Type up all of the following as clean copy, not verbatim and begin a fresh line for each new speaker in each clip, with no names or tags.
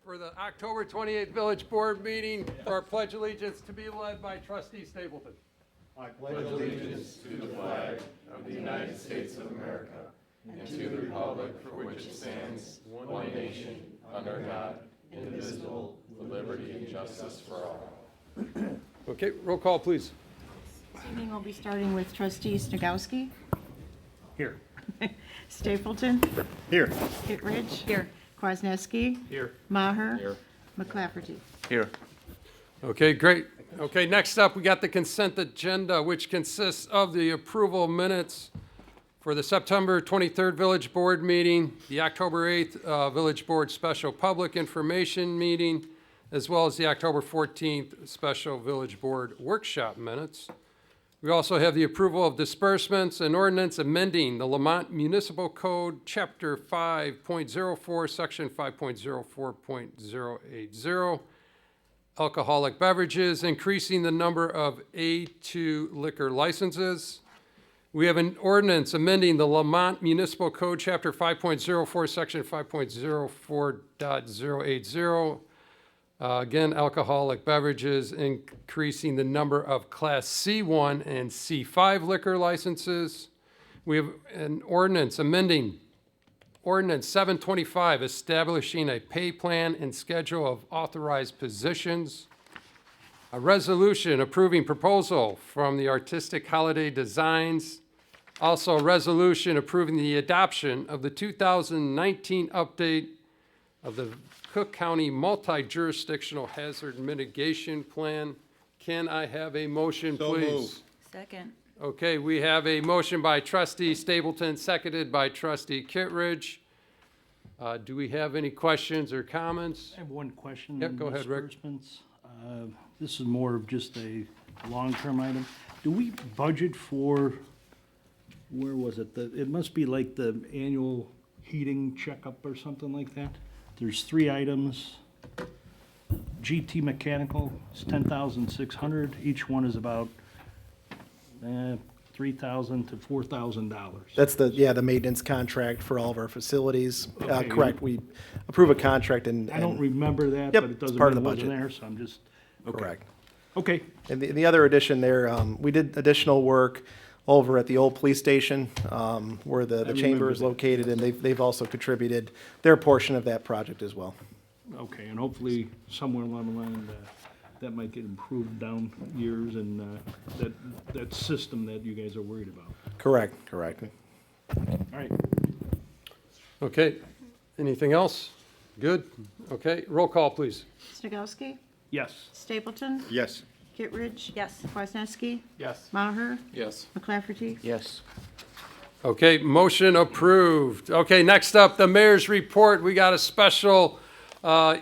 for the October 28th Village Board meeting for our Pledge Allegiance to be led by Trustee Stapleton.
I pledge allegiance to the flag of the United States of America and to the republic for which it stands, one nation, under God, indivisible, with liberty and justice for all.
Okay, roll call, please.
This evening we'll be starting with Trustee Snagowski,
Here.
Stapleton,
Here.
Kittredge. Here. Kwasniewski.
Here.
Maher.
Here.
McClafferty.
Here.
Okay, great. Okay, next up, we got the consent agenda, which consists of the approval of minutes for the September 23rd Village Board meeting, the October 8th Village Board Special Public Information meeting, as well as the October 14th Special Village Board Workshop minutes. We also have the approval of disbursements and ordinance amending the Lamont Municipal Code, Chapter 5.04, Section 5.04.080, alcoholic beverages, increasing the number of A2 liquor licenses. We have an ordinance amending the Lamont Municipal Code, Chapter 5.04, Section 5.04.080. Again, alcoholic beverages, increasing the number of Class C1 and C5 liquor licenses. We have an ordinance amending Ordinance 725, establishing a pay plan and schedule of authorized positions. A resolution approving proposal from the Artistic Holiday Designs. Also, a resolution approving the adoption of the 2019 update of the Cook County Multi-Jurisdictional Hazard Mitigation Plan. Can I have a motion, please?
Second.
Okay, we have a motion by Trustee Stapleton, seconded by Trustee Kittredge. Do we have any questions or comments?
I have one question.
Yep,
on
go ahead, Rick.
disbursements. This is more of just a long-term item. Do we budget for, where was it? It must be like the annual heating checkup or something like that? There's 3 items. GT Mechanical is 10,600. Each one is about $3,000 to $4,000.
That's the maintenance contract for all of our facilities.
Okay.
Correct, we approve a contract and.
I don't remember that,
Yep,
but it
it's
doesn't
part
mean
of
it
the
wasn't
budget.
there, so I'm just, okay.
Correct.
Okay,
And the other addition there, we did additional work over at the old police station, where the chamber
remember
is
that.
located, and they've also contributed their portion of that project as well.
okay, and hopefully somewhere along the line, that might get improved down years and that system that you guys are worried about.
Correct.
All right,
Okay, anything else? Good? Okay, roll call, please.
Snagowski.
yes.
Stapleton.
Yes.
Kittredge. Yes. Kwasniewski.
Yes.
Maher.
Yes.
McClafferty.
Yes.
Okay, motion approved. Okay, next up, the mayor's report. We got a special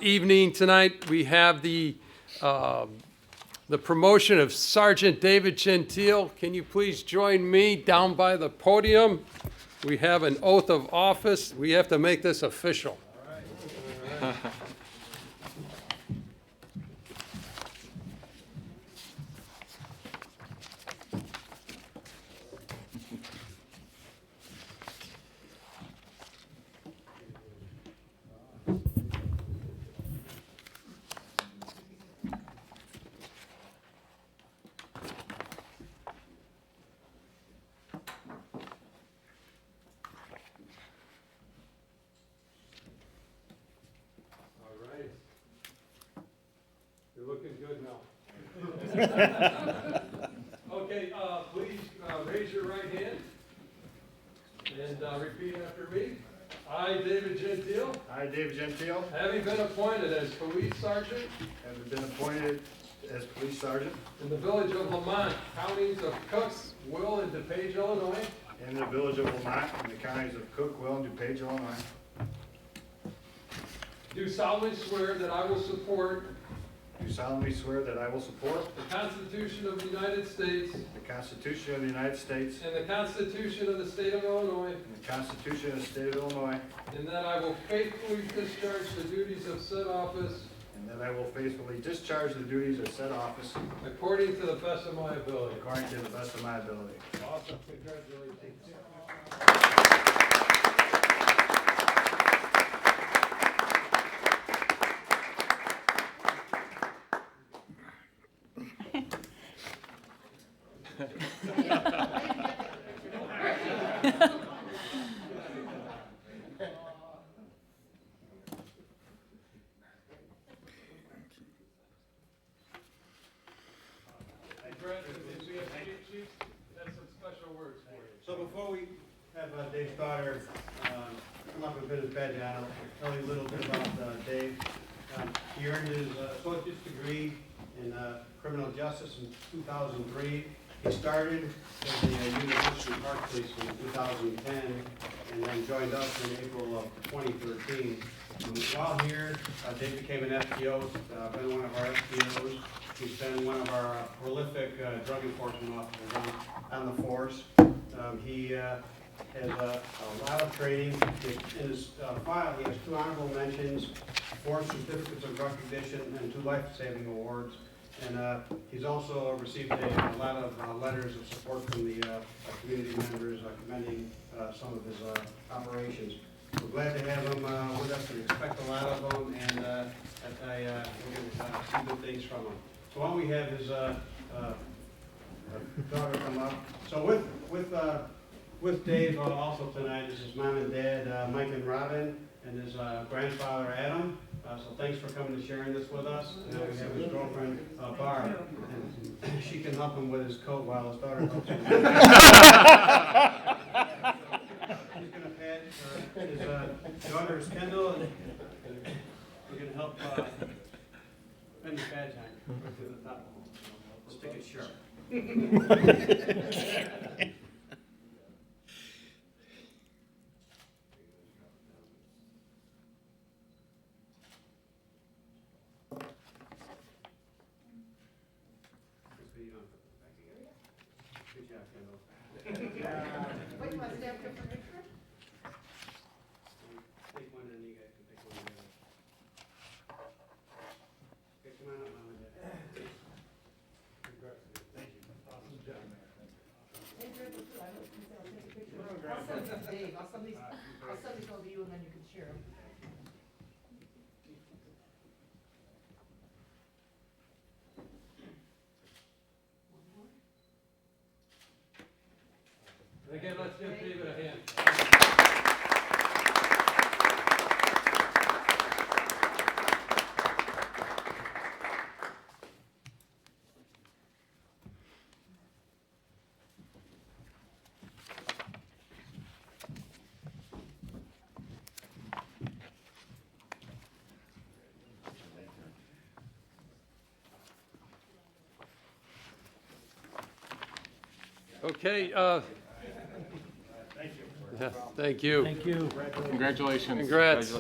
evening tonight. We have the promotion of Sergeant David Gentile. Can you please join me down by the podium? We have an oath of office. We have to make this official. All right. You're looking good now. Okay, please raise your right hand and repeat after me. I, David Gentile,
I, David Gentile,
having been appointed as police sergeant
have been appointed as police sergeant
in the village of Lamont, counties of Cook, Will, and DuPage, Illinois,
in the village of Lamont in the counties of Cook, Will, and DuPage, Illinois.
do solemnly swear that I will support
Do solemnly swear that I will support
the Constitution of the United States
the Constitution of the United States
and the Constitution of the State of Illinois,
and the Constitution of the State of Illinois,
and that I will faithfully discharge the duties of said office
and that I will faithfully discharge the duties of said office
according to the best of my ability.
according to the best of my ability.
Awesome, congratulations.
So before we have Dave Stoddard come up and put his badge on, I'll tell you a little bit about Dave. He earned his associate's degree in criminal justice in 2003. He started at the University Park Police in 2010 and then joined us in April of 2013. While here, Dave became an FTO, been one of our FTOs. He's been one of our prolific drug enforcement officers on the force. He has a lot of training. In his file, he has 2 honorable mentions, 4 certificates of recognition, and 2 life-saving awards. And he's also received a lot of letters of support from the community members commending some of his operations. We're glad to have him with us. We expect a lot of them, and we're going to see good things from him. So why don't we have his daughter come up. So with Dave also tonight is his mom and dad, Mike and Robin, and his grandfather, Adam. So thanks for coming and sharing this with us. And then we have his girlfriend, Barb, and she can help him with his coat while his daughter helps him. He's going to pat his daughter is Kendall, and we're going to help pin the badge on to the top. Stick it sharp. Good job, Kendall.
Wait, you want to stand up for a picture?
Take one and you guys can take one together. Okay, come on up, Mom and Dad. Thank you. Awesome job.
Hey, Greg, let's do it. I'll take a picture. I'll send these to Dave. I'll send these over to you and then you can share them.
Again, let's give David a hand. Okay, yeah, thank you.
Thank you.
Congratulations.
Congrats.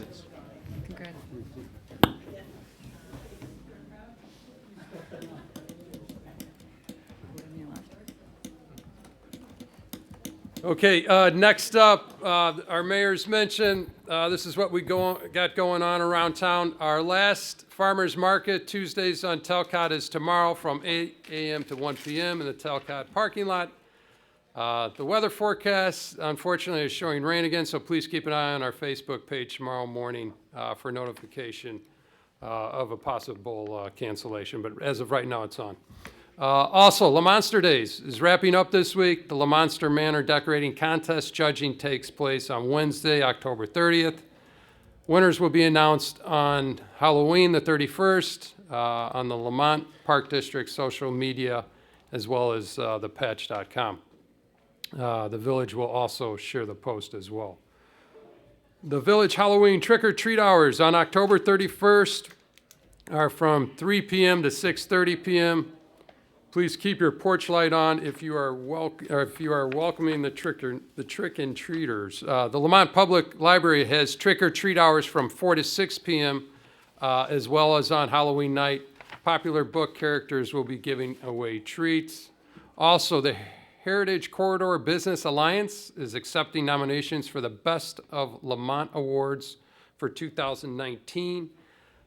Okay, next up, our mayor's mentioned, this is what we got going on around town. Our last farmer's market, Tuesdays on Talcott, is tomorrow from 8 a.m. to 1 p.m. in the Talcott parking lot. The weather forecast, unfortunately, is showing rain again, so please keep an eye on our Facebook page tomorrow morning for notification of a possible cancellation, but as of right now, it's on. Also, Le Monster Days is wrapping up this week. The Le Monster Manor Decorating Contest judging takes place on Wednesday, October 30th. Winners will be announced on Halloween, the 31st, on the Lamont Park District social media, as well as thepatch.com. The village will also share the post as well. The village Halloween trick-or-treat hours on October 31st are from 3 p.m. to 6:30 p.m. Please keep your porch light on if you are welcoming the trick-and-treaters. The Lamont Public Library has trick-or-treat hours from 4 to 6 p.m. As well as on Halloween night. Popular book characters will be giving away treats. Also, the Heritage Corridor Business Alliance is accepting nominations for the Best of Lamont Awards for 2019.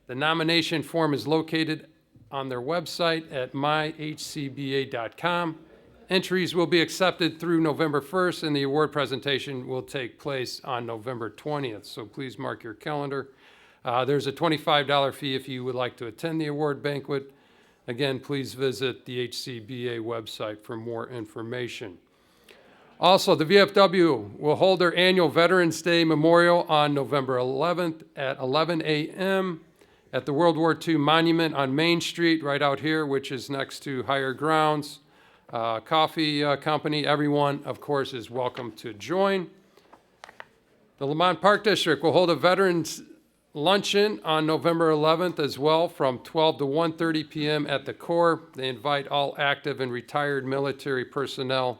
The nomination form is located on their website at myhcba.com. Entries will be accepted through November 1st, and the award presentation will take place on November 20th, so please mark your calendar. There's a $25 fee if you would like to attend the award banquet. Again, please visit the HCBA website for more information. Also, the VFW will hold their annual Veterans Day Memorial on November 11th at 11 a.m. at the World War II Monument on Main Street, right out here, which is next to Higher Grounds Coffee Company. Everyone, of course, is welcome to join. The Lamont Park District will hold a Veterans Luncheon on November 11th as well, from 12 to 1:30 p.m. at the Core. They invite all active and retired military personnel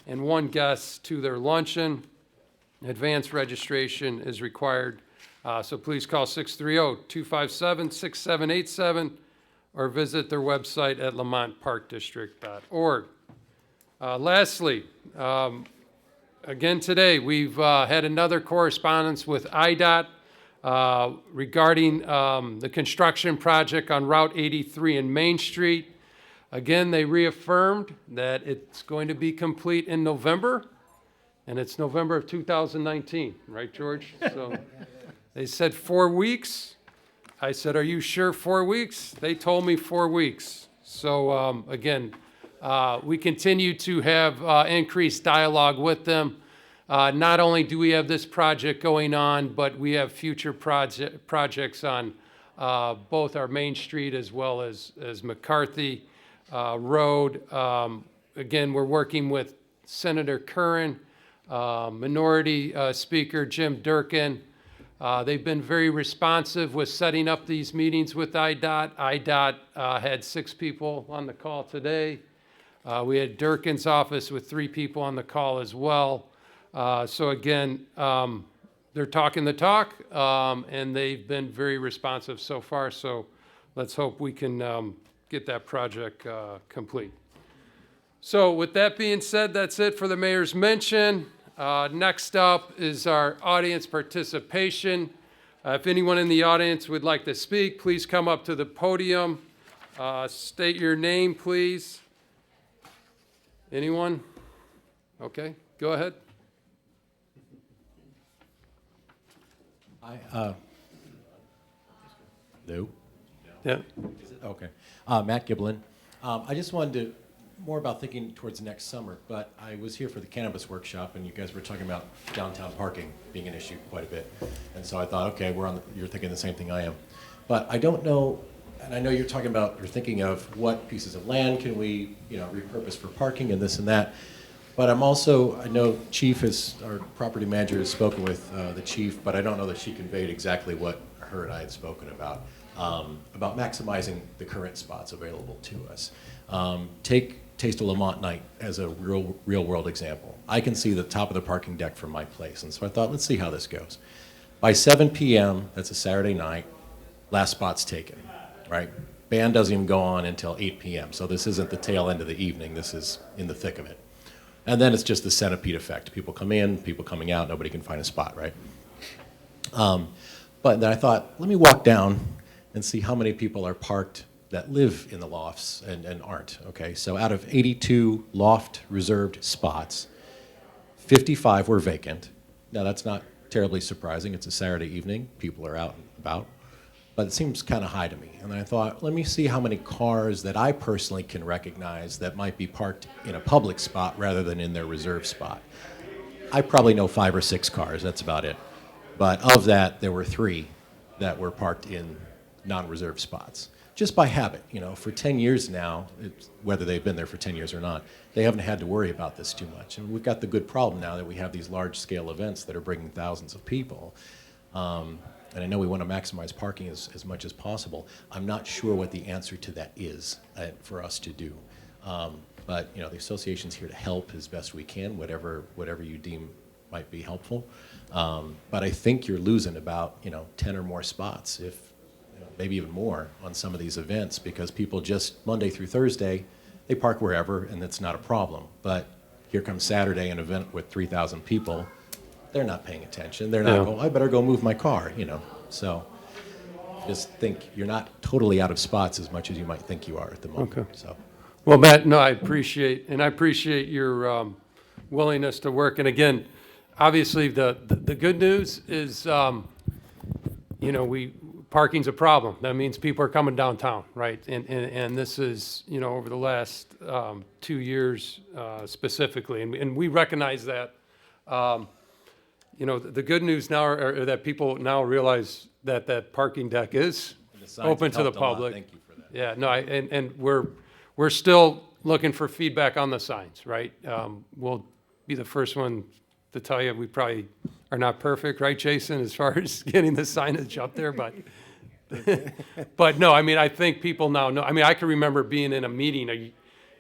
and one guest to their luncheon. Advanced registration is required, so please call 630-257-6787 or visit their website at lamontparkdistrict.org. Lastly, again today, we've had another correspondence with IDOT regarding the construction project on Route 83 in Main Street. Again, they reaffirmed that it's going to be complete in November, and it's November of 2019, right, George? So they said 4 weeks. I said, are you sure 4 weeks? They told me 4 weeks. So again, we continue to have increased dialogue with them. Not only do we have this project going on, but we have future projects on both our Main Street as well as McCarthy Road. Again, we're working with Senator Curran, Minority Speaker Jim Durkin. They've been very responsive with setting up these meetings with IDOT. IDOT had 6 people on the call today. We had Durkin's office with 3 people on the call as well. So again, they're talking the talk, and they've been very responsive so far. So let's hope we can get that project complete. So with that being said, that's it for the mayor's mention. Next up is our audience participation. If anyone in the audience would like to speak, please come up to the podium. State your name, please. Anyone? Okay, go ahead.
No?
Yeah.
Okay. Matt Giblin. I just wanted to, more about thinking towards next summer, but I was here for the cannabis workshop, and you guys were talking about downtown parking being an issue quite a bit. And so I thought, okay, you're thinking the same thing I am. But I don't know, and I know you're thinking of what pieces of land can we, repurpose for parking and this and that. But I know our property manager has spoken with the chief, but I don't know that she conveyed exactly what her and I had spoken about maximizing the current spots available to us. Take Taste of Lamont Night as a real world example. I can see the top of the parking deck from my place, and so I thought, let's see how this goes. By 7 p.m., that's a Saturday night, last spot's taken, right? Band doesn't even go on until 8 p.m., so this isn't the tail end of the evening, this is in the thick of it. And then it's just the centipede effect. People come in, people coming out, nobody can find a spot, right? But then I thought, let me walk down and see how many people are parked that live in the lofts and aren't, okay? So out of 82 loft reserved spots, 55 were vacant. Now that's not terribly surprising. It's a Saturday evening, people are out and about, but it seems kind of high to me. And I thought, let me see how many cars that I personally can recognize that might be parked in a public spot rather than in their reserved spot. I probably know 5 or 6 cars, that's about it. But of that, there were 3 that were parked in non-reserved spots. Just by habit, for 10 years now, whether they've been there for 10 years or not, they haven't had to worry about this too much. And we've got the good problem now that we have these large-scale events that are bringing thousands of people. And I know we want to maximize parking as much as possible. I'm not sure what the answer to that is for us to do. But the association's here to help as best we can, whatever you deem might be helpful. But I think you're losing about 10 or more spots, if maybe even more, on some of these events, because people just Monday through Thursday, they park wherever, and that's not a problem. But here comes Saturday, an event with 3,000 people. They're not paying attention. They're not going, I better go move my car, So just think you're not totally out of spots as much as you might think you are at the moment.
Okay.
So.
Well, Matt, no, I appreciate your willingness to work. And again, obviously, the good news is, we parking's a problem. That means people are coming downtown, right? And this is, you know, over the last 2 years specifically, and we recognize that. You know, the good news now are that people now realize that that parking deck is
The signs
open
have
to the
helped a lot.
public.
Thank you for that.
Yeah, no, and we're still looking for feedback on the signs, right? We'll be the first one to tell you we probably are not perfect, right, Jason, as far as getting the signage up there, but but no, I mean, I think people now know. I mean, I can remember being in a meeting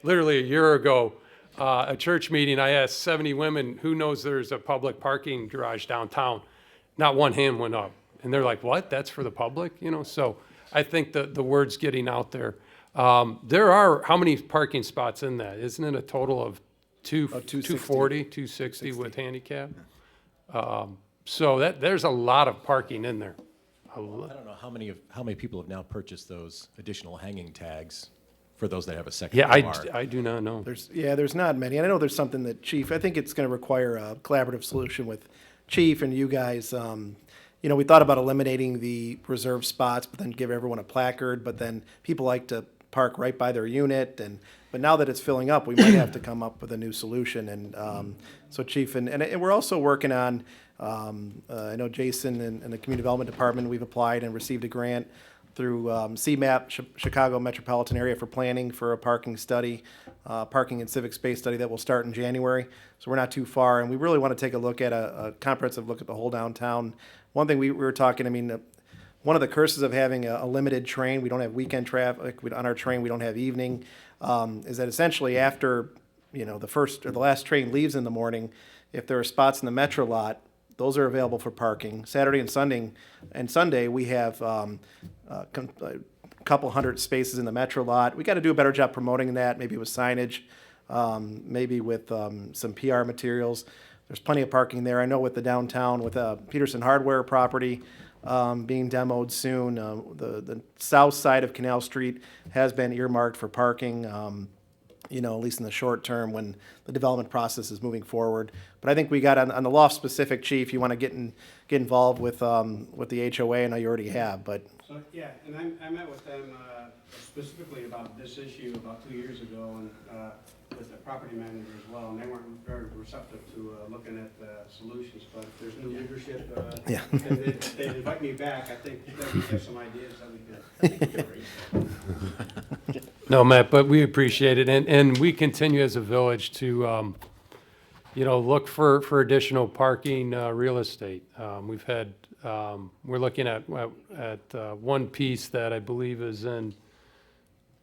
literally a year ago, a church meeting. I asked 70 women, who knows there's a public parking garage downtown? Not one hand went up. And they're like, what? That's for the public? You know, so I think the word's getting out there. There are, how many parking spots in that? Isn't it a total of 240, 260 with handicap? So there's a lot of parking in there.
I don't know how many people have now purchased those additional hanging tags for those that have a second
Yeah,
car.
I do not know.
There's not many. And I know there's something that Chief, I think it's going to require a collaborative solution with Chief and you guys. You know, we thought about eliminating the reserved spots, but then give everyone a placard, but then people like to park right by their unit. But now that it's filling up, we might have to come up with a new solution. And so Chief, and we're also working on, I know Jason and the Community Development Department, we've applied and received a grant through CMAP, Chicago Metropolitan Area for Planning, for a parking study, parking and civic space study that will start in January. So we're not too far, and we really want to take a look at a comprehensive look at the whole downtown. One thing we were talking, I mean, one of the curses of having a limited train, we don't have weekend traffic, on our train we don't have evening, is that essentially after, you know, the first or the last train leaves in the morning, if there are spots in the Metro lot, those are available for parking. Saturday and Sunday, we have a couple hundred spaces in the Metro lot. We got to do a better job promoting that, maybe with signage, maybe with some PR materials. There's plenty of parking there. I know with the downtown, with Peterson Hardware property being demoed soon, the south side of Canal Street has been earmarked for parking. You know, at least in the short term when the development process is moving forward. But I think we got on the loft specific, Chief, you want to get involved with the HOA, I know you already have, but.
So, yeah, and I met with them specifically about this issue about 2 years ago, and with the property manager as well, and they weren't very receptive to looking at solutions, but if there's new leadership,
Yeah.
and they invite me back, I think that we have some ideas that we could raise.
No, Matt, but we appreciate it, and we continue as a village to, you know, look for additional parking real estate. We've had, we're looking at one piece that I believe is in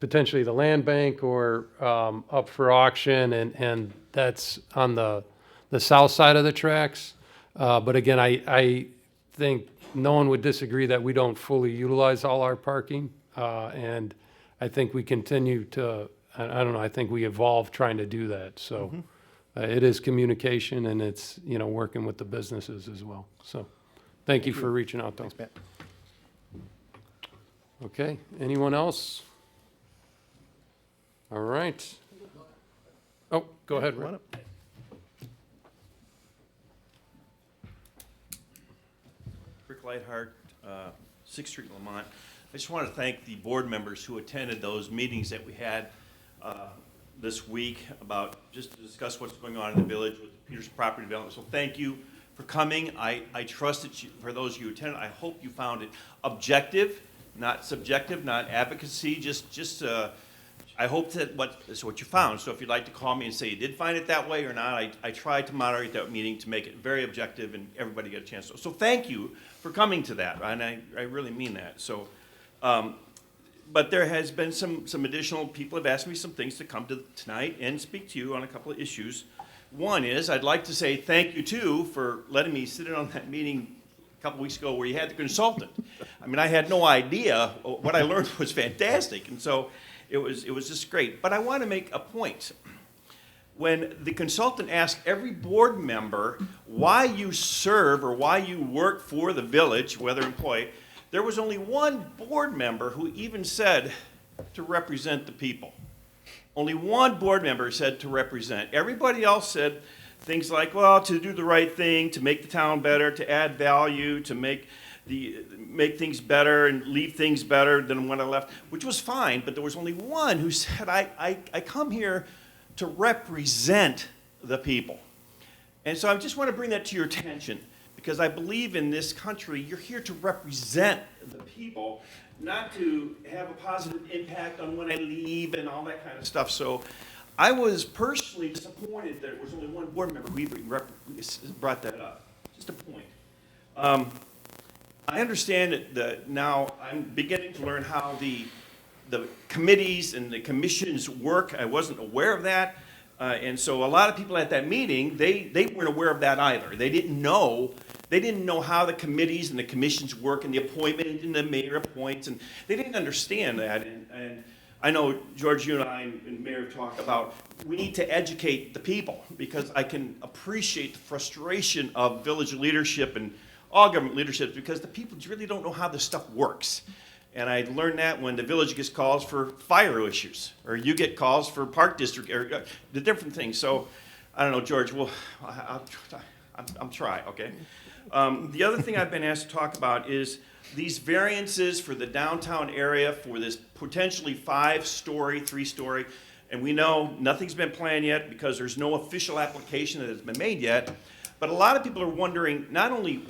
potentially the land bank or up for auction, and that's on the south side of the tracks. But again, I think no one would disagree that we don't fully utilize all our parking, and I think we continue to, I don't know, I think we evolve trying to do that. So it is communication, and it's, you know, working with the businesses as well. So thank you for reaching out, though.
Thanks, Matt.
Okay, anyone else? All right. Oh, go ahead,
Come on
Rick.
up.
Rick Lightheart, 6th Street, Lamont. I just want to thank the board members who attended those meetings that we had this week about just to discuss what's going on in the village with the Peters Property Development. So thank you for coming. I trust that you, for those of you who attended, I hope you found it objective, not subjective, not advocacy, I hope that that's what you found. So if you'd like to call me and say you did find it that way or not, I tried to moderate that meeting to make it very objective and everybody get a chance. So thank you for coming to that, and I really mean that. So, but there has been some additional people have asked me some things to come to tonight and speak to you on a couple of issues. One is I'd like to say thank you too for letting me sit in on that meeting a couple weeks ago where you had the consultant. I mean, I had no idea. What I learned was fantastic, and so it was just great. But I want to make a point. When the consultant asked every board member why you serve or why you work for the village, whether employee, there was only one board member who even said to represent the people. Only one board member said to represent. Everybody else said things like, well, to do the right thing, to make the town better, to add value, to make make things better and leave things better than when I left, which was fine, but there was only one who said, I come here to represent the people. And so I just want to bring that to your attention, because I believe in this country, you're here to represent the people, not to have a positive impact on when I leave and all that kind of stuff. So I was personally disappointed that there was only one board member who even brought that up. Just a point. I understand that now I'm beginning to learn how the committees and the commissions work. I wasn't aware of that. And so a lot of people at that meeting, they weren't aware of that either. They didn't know how the committees and the commissions work and the appointment and the mayor appoints, and they didn't understand that. And I know, George, you and I and Mayor have talked about, we need to educate the people, because I can appreciate the frustration of village leadership and all government leaderships, because the people really don't know how this stuff works. And I learned that when the village gets calls for fire issues, or you get calls for park district, or the different things. So, I don't know, George, well, I'm trying, okay? The other thing I've been asked to talk about is these variances for the downtown area for this potentially 5-story, 3-story, and we know nothing's been planned yet because there's no official application that has been made yet. But a lot of people are wondering not only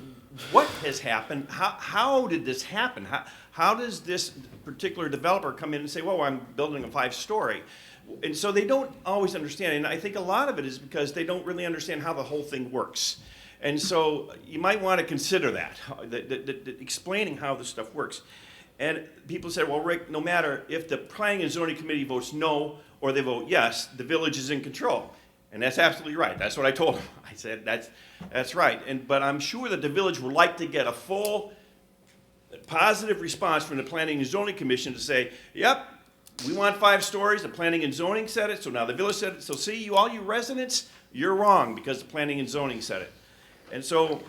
what has happened, how did this happen? How does this particular developer come in and say, well, I'm building a 5-story? And so they don't always understand. And I think a lot of it is because they don't really understand how the whole thing works. And so you might want to consider that, explaining how this stuff works. And people said, well, Rick, no matter if the Planning and Zoning Committee votes no or they vote yes, the village is in control. And that's absolutely right. That's what I told them. I said, that's right. But I'm sure that the village would like to get a full positive response from the Planning and Zoning Commission to say, yep, we want 5 stories. The Planning and Zoning said it, so now the village said it. So see, all you residents, you're wrong because the Planning and Zoning said it. And so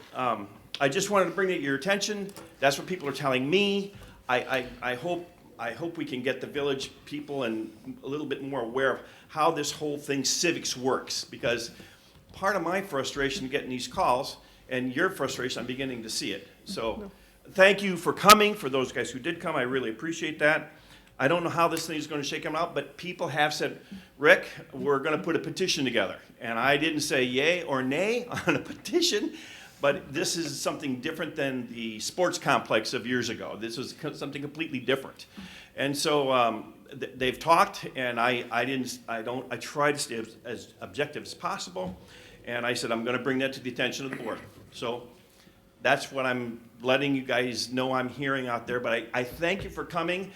I just wanted to bring it to your attention. That's what people are telling me. I hope we can get the village people and a little bit more aware of how this whole thing, civics, works. Because part of my frustration getting these calls, and your frustration, I'm beginning to see it. So thank you for coming. For those guys who did come, I really appreciate that. I don't know how this thing is going to shake them out, but people have said, Rick, we're going to put a petition together. And I didn't say yay or nay on a petition, but this is something different than the sports complex of years ago. This is something completely different. And so they've talked, and I try to stay as objective as possible. And I said, I'm going to bring that to the attention of the board. So that's what I'm letting you guys know I'm hearing out there. But I thank you for coming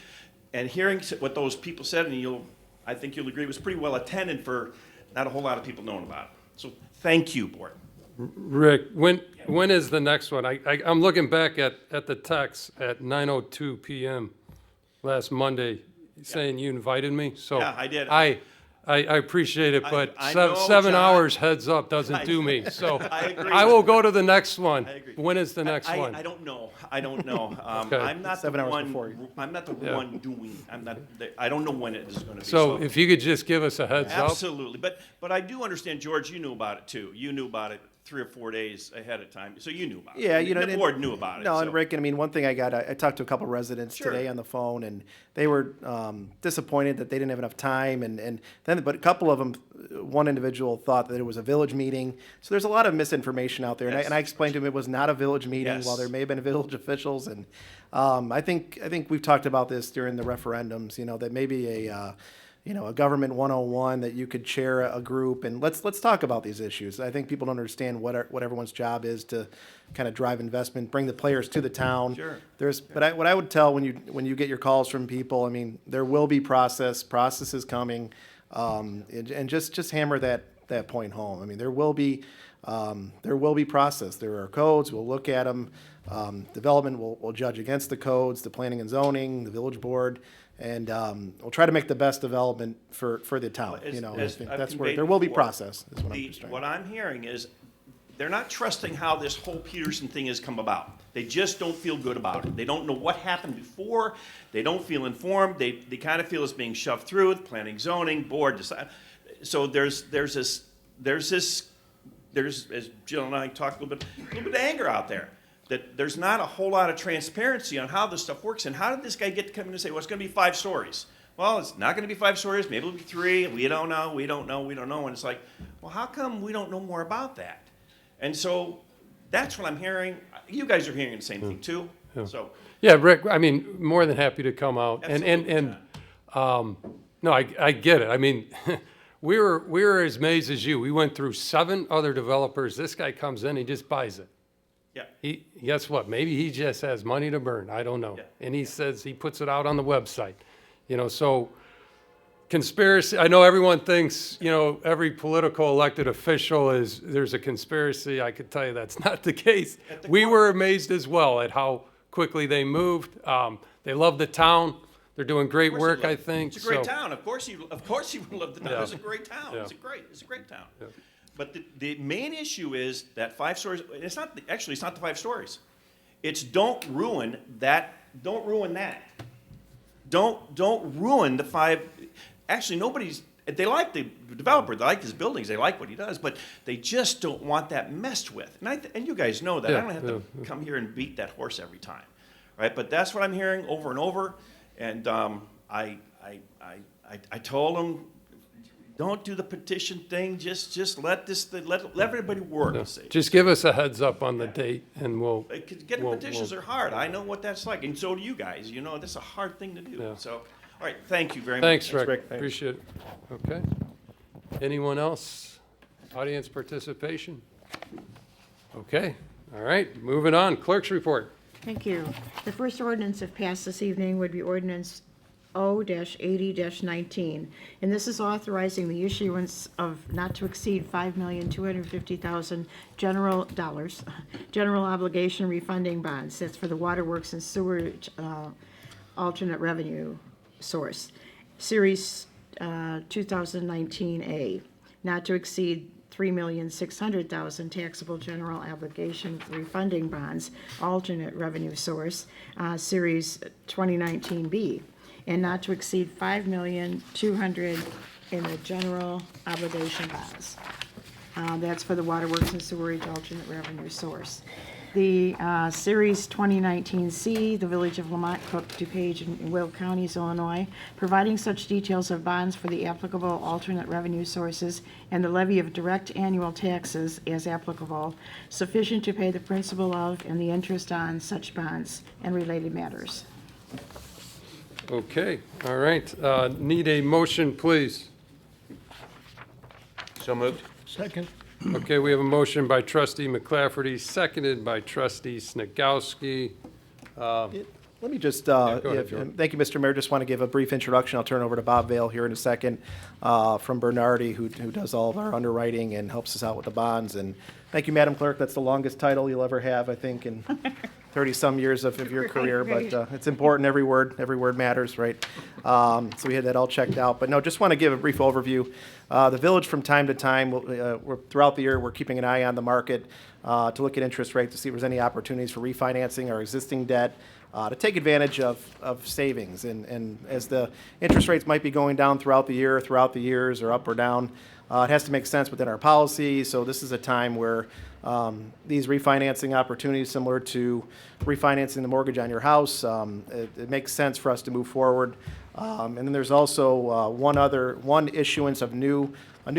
and hearing what those people said, and I think you'll agree it was pretty well attended for not a whole lot of people knowing about it. So thank you, board.
Rick, when is the next one? I'm looking back at the text at 9:02 p.m. last Monday, saying you invited me, so.
Yeah, I did.
I appreciate it, but
I know,
7
John.
hours heads up doesn't do me, so.
I agree.
I will go to the next one.
I agree.
When is the next
I
one?
don't know.
Okay.
I'm not the
7 hours
one.
before you.
I'm not the
Yeah.
one doing. I don't know when it is going to be.
So if you could just give us a heads up.
Absolutely, but I do understand, George. You knew about it too. You knew about it 3 or 4 days ahead of time, so you knew about it.
Yeah, you know,
the
and-
board knew about it.
No,
so.
and Rick, and I mean, one thing I talked to a couple residents
Sure.
today on the phone, and they were disappointed that they didn't have enough time, but a couple of them, one individual thought that it was a village meeting. So there's a lot of misinformation out there,
Yes.
and I explained to him it was not a village meeting,
Yes.
while there may have been village officials, and I think we've talked about this during the referendums, that maybe a government 101 that you could chair a group, and let's talk about these issues. I think people don't understand what everyone's job is to kind of drive investment, bring the players to the town.
Sure.
But what I would tell when you get your calls from people, I mean, there will be process is coming, and just hammer that point home. I mean, there will be process. There are codes. We'll look at them. Development will judge against the codes, the planning and zoning, the village board. And we'll try to make the best development for the town.
As
I think
I've
that's where
conveyed
there will be
before,
process. Is what I'm just trying.
What I'm hearing is they're not trusting how this whole Peterson thing has come about. They just don't feel good about it. They don't know what happened before. They don't feel informed. They kind of feel it's being shoved through with planning, zoning, board. So there's as Jill and I talked a little bit of anger out there. that there's not a whole lot of transparency on how this stuff works. And how did this guy get to come in and say, well, it's going to be 5 stories? Well, it's not going to be 5 stories. Maybe it'll be 3. We don't know. We don't know. We don't know. And it's like, well, how come we don't know more about that? And so that's what I'm hearing. You guys are hearing the same thing too. So
Yeah, Rick, I mean, more than happy to come out.
Absolutely,
No, I get it. I mean, we were as amazed as you. We went through 7 other developers. This guy comes in, he just buys it.
yeah,
Guess what? Maybe he just has money to burn. I don't know.
Yeah.
And he says he puts it out on the website. So conspiracy, I know everyone thinks, every political elected official there's a conspiracy. I could tell you that's not the case. We were amazed as well at how quickly they moved. They love the town. They're doing great
Of course
work,
you
I
love it.
think.
It's a great
So-
town. Of course you would love the town.
Yeah.
It's a great town.
Yeah.
It's a great town. But the main issue is that 5 stories. It's not actually. It's not the 5 stories. It's don't ruin that. Don't ruin that. Don't ruin the 5. Actually, nobody's. They like the developer. They like his buildings. They like what he does. But they just don't want that messed with. And you guys know that. I
Yeah,
don't have to come here and beat that horse every time, right? But that's what I'm hearing over and over. And I told them, don't do the petition thing. Just let everybody work.
Just give us a heads up on the date and we'll.
Getting petitions are hard. I know what that's like, and so do you guys. That's a hard thing to do.
Yeah.
So, all right, thank you very
Thanks,
much.
Rick. Appreciate it. Okay. Anyone else? Audience participation? Okay. All right. Moving on. Clerk's report.
Thank you. The first ordinance, if passed this evening, would be ordinance O-80-19. And this is authorizing the issuance of not to exceed $5,250,000 general obligation refunding bonds. That's for the waterworks and sewerage alternate revenue source. Series 2019A, not to exceed $3,600,000 taxable general obligation refunding bonds, alternate revenue source, Series 2019B, and not to exceed $5,200,000 in the general obligation bonds. That's for the waterworks and sewerage alternate revenue source. The Series 2019C, the Village of Lamont, Cook, DuPage, and Will Counties, Illinois, providing such details of bonds for the applicable alternate revenue sources and the levy of direct annual taxes as applicable, sufficient to pay the principal of and the interest on such bonds and related matters.
Okay. All right. Need a motion, please.
So moved.
Second.
Okay, we have a motion by trustee McClafferty, seconded by trustee Snagowski.
Let me just,
go ahead, Joe.
thank you, Mr. Mayor. Just want to give a brief introduction. I'll turn it over to Bob Vale here in a second from Bernardi, who does all of our underwriting and helps us out with the bonds. And thank you, Madam Clerk. That's the longest title you'll ever have, I think, in 30-some years of your career.
Right.
But it's important. Every word matters, right? So we had that all checked out. But no, just want to give a brief overview. The village, from time to time, throughout the year, we're keeping an eye on the market to look at interest rates to see if there's any opportunities for refinancing our existing debt, to take advantage of savings. And as the interest rates might be going down throughout the years, or up or down, it has to make sense within our policy. So this is a time where these refinancing opportunities, similar to refinancing the mortgage on your house, it makes sense for us to move forward. And then there's also one issuance of a new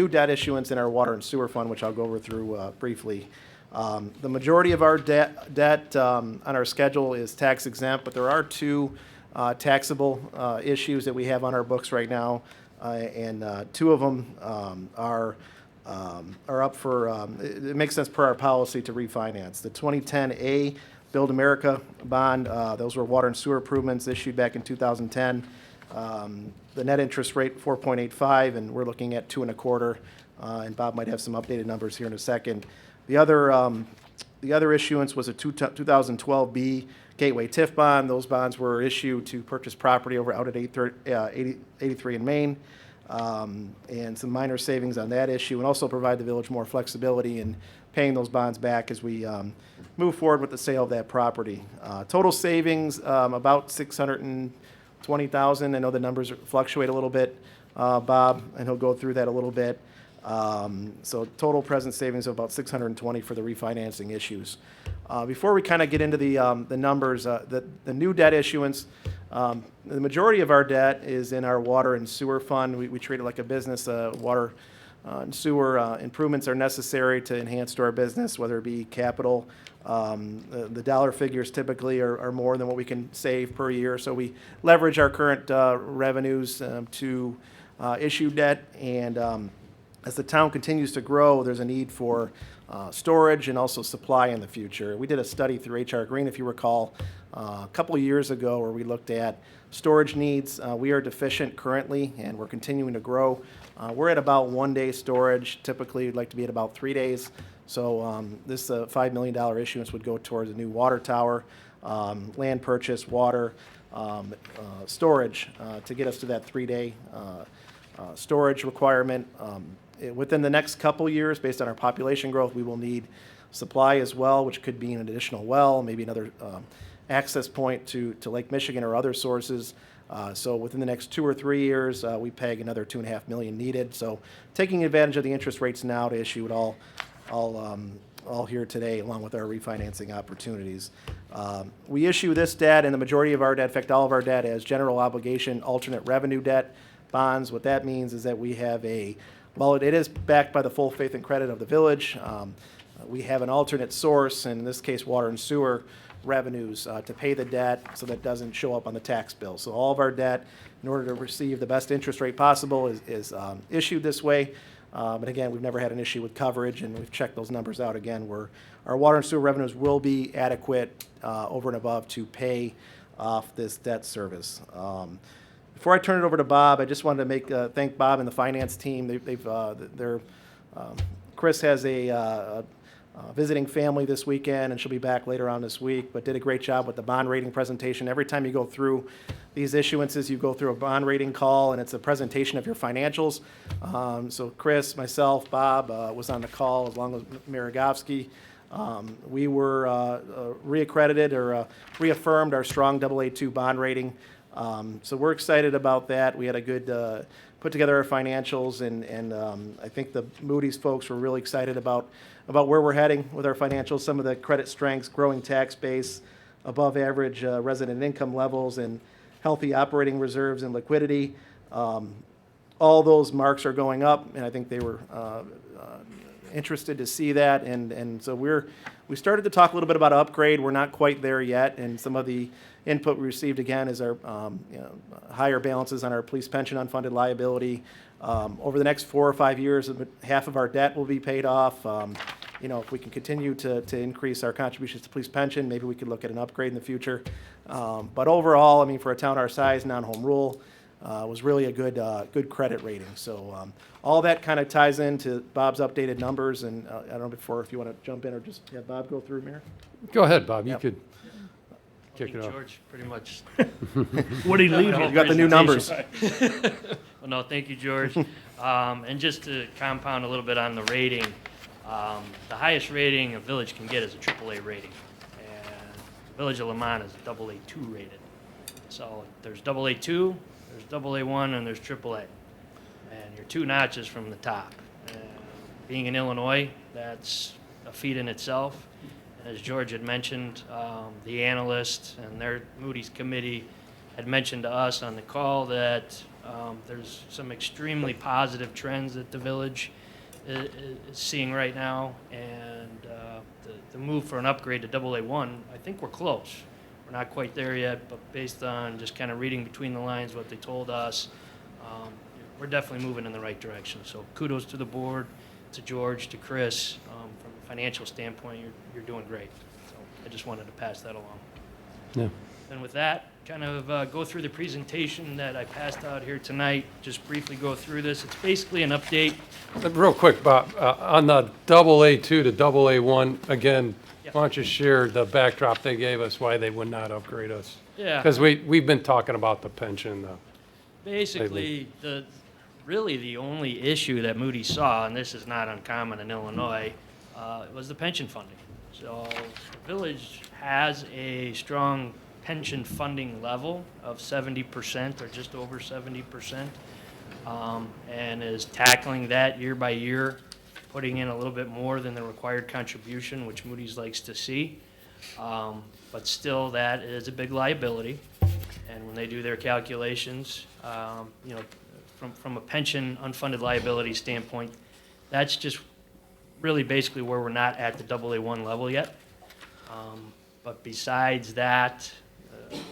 debt issuance in our water and sewer fund, which I'll go over through briefly. The majority of our debt on our schedule is tax exempt, but there are 2 taxable issues that we have on our books right now, and 2 of them are up for. It makes sense per our policy to refinance. The 2010A Build America bond; those were water and sewer improvements issued back in 2010. The net interest rate 4.85, and we're looking at 2.25. And Bob might have some updated numbers here in a second. The other issuance was a 2012B Gateway TIF bond. Those bonds were issued to purchase property out at 83 in Maine, and some minor savings on that issue, and also provide the village more flexibility in paying those bonds back as we move forward with the sale of that property. Total savings about $620,000. I know the numbers fluctuate a little bit, Bob, and he'll go through that a little bit. So total present savings of about $620 for the refinancing issues. Before we kind of get into the numbers, the new debt issuance, the majority of our debt is in our water and sewer fund. We treat it like a business. Water and sewer improvements are necessary to enhance to our business, whether it be capital. The dollar figures typically are more than what we can save per year. So we leverage our current revenues to issue debt. And as the town continues to grow, there's a need for storage and also supply in the future. We did a study through HR Green, if you recall, a couple of years ago where we looked at storage needs. We are deficient currently, and we're continuing to grow. We're at about 1 day storage. Typically, we'd like to be at about 3 days. So this $5 million issuance would go towards a new water tower, land purchase, water, storage to get us to that 3 day storage requirement. Within the next couple years, based on our population growth, we will need supply as well, which could be an additional well, maybe another access point to Lake Michigan or other sources. So within the next 2 or 3 years, we peg another $2.5 million needed. So taking advantage of the interest rates now to issue it all here today, along with our refinancing opportunities. We issue this debt, and the majority of our debt, in fact, all of our debt, as general obligation alternate revenue debt bonds. What that means is that we have well, it is backed by the full faith and credit of the village. We have an alternate source, and in this case, water and sewer revenues to pay the debt so that doesn't show up on the tax bill. So all of our debt, in order to receive the best interest rate possible, is issued this way. But again, we've never had an issue with coverage, and we've checked those numbers out again, where our water and sewer revenues will be adequate over and above to pay off this debt service. Before I turn it over to Bob, I just wanted to thank Bob and the finance team. Chris has a visiting family this weekend, and she'll be back later on this week, but did a great job with the bond rating presentation. Every time you go through these issuances, you go through a bond rating call, and it's a presentation of your financials. So Chris, myself, Bob was on the call, along with Miragovsky. We were reaccredited or reaffirmed our strong AA2 bond rating. So we're excited about that. We had a good put together our financials, and I think the Moody's folks were really excited about where we're heading with our financials, some of the credit strengths, growing tax base, above average resident income levels, and healthy operating reserves and liquidity. All those marks are going up, and I think they were interested to see that. And so we started to talk a little bit about upgrade. We're not quite there yet, and some of the input we received again is our higher balances on our police pension unfunded liability. Over the next 4 or 5 years, half of our debt will be paid off. If we can continue to increase our contributions to police pension, maybe we could look at an upgrade in the future. But overall, I mean, for a town our size, non-home rule, was really a good credit rating. So all that kind of ties into Bob's updated numbers, and I don't know if you want to jump in or just have Bob go through, Mayor?
Go ahead, Bob, you
Yep.
could
I
kick
think
it off.
George pretty much.
What did he leave
the
you?
whole
You got the new numbers.
presentation. Well, no, thank you, George. And just to compound a little bit on the rating, the highest rating a village can get is a AAA rating. And the Village of Lamont is AA2 rated. So there's AA2, there's AA1, and there's AAA. And you're 2 notches from the top. And being in Illinois, that's a feat in itself. And as George had mentioned, the analyst and their Moody's committee had mentioned to us on the call that there's some extremely positive trends that the village is seeing right now, and the move for an upgrade to AA1, I think we're close. We're not quite there yet, but based on just kind of reading between the lines what they told us, we're definitely moving in the right direction. So kudos to the board, to George, to Chris. From a financial standpoint, you're doing great. So I just wanted to pass that along.
Yeah.
And with that, kind of go through the presentation that I passed out here tonight, just briefly go through this. It's basically an update.
Real quick, Bob, on the AA2 to AA1, again,
Yeah.
why don't you share the backdrop they gave us, why they would not upgrade us?
Yeah.
Because we've been talking about the pension,
Basically, really the only issue that Moody's saw, and this is not uncommon in Illinois, was the pension funding. So the village has a strong pension funding level of 70% or just over 70%, and is tackling that year by year, putting in a little bit more than the required contribution, which Moody's likes to see. But still, that is a big liability. And when they do their calculations, you know, from a pension unfunded liability standpoint, that's just really basically where we're not at the AA1 level yet. But besides that,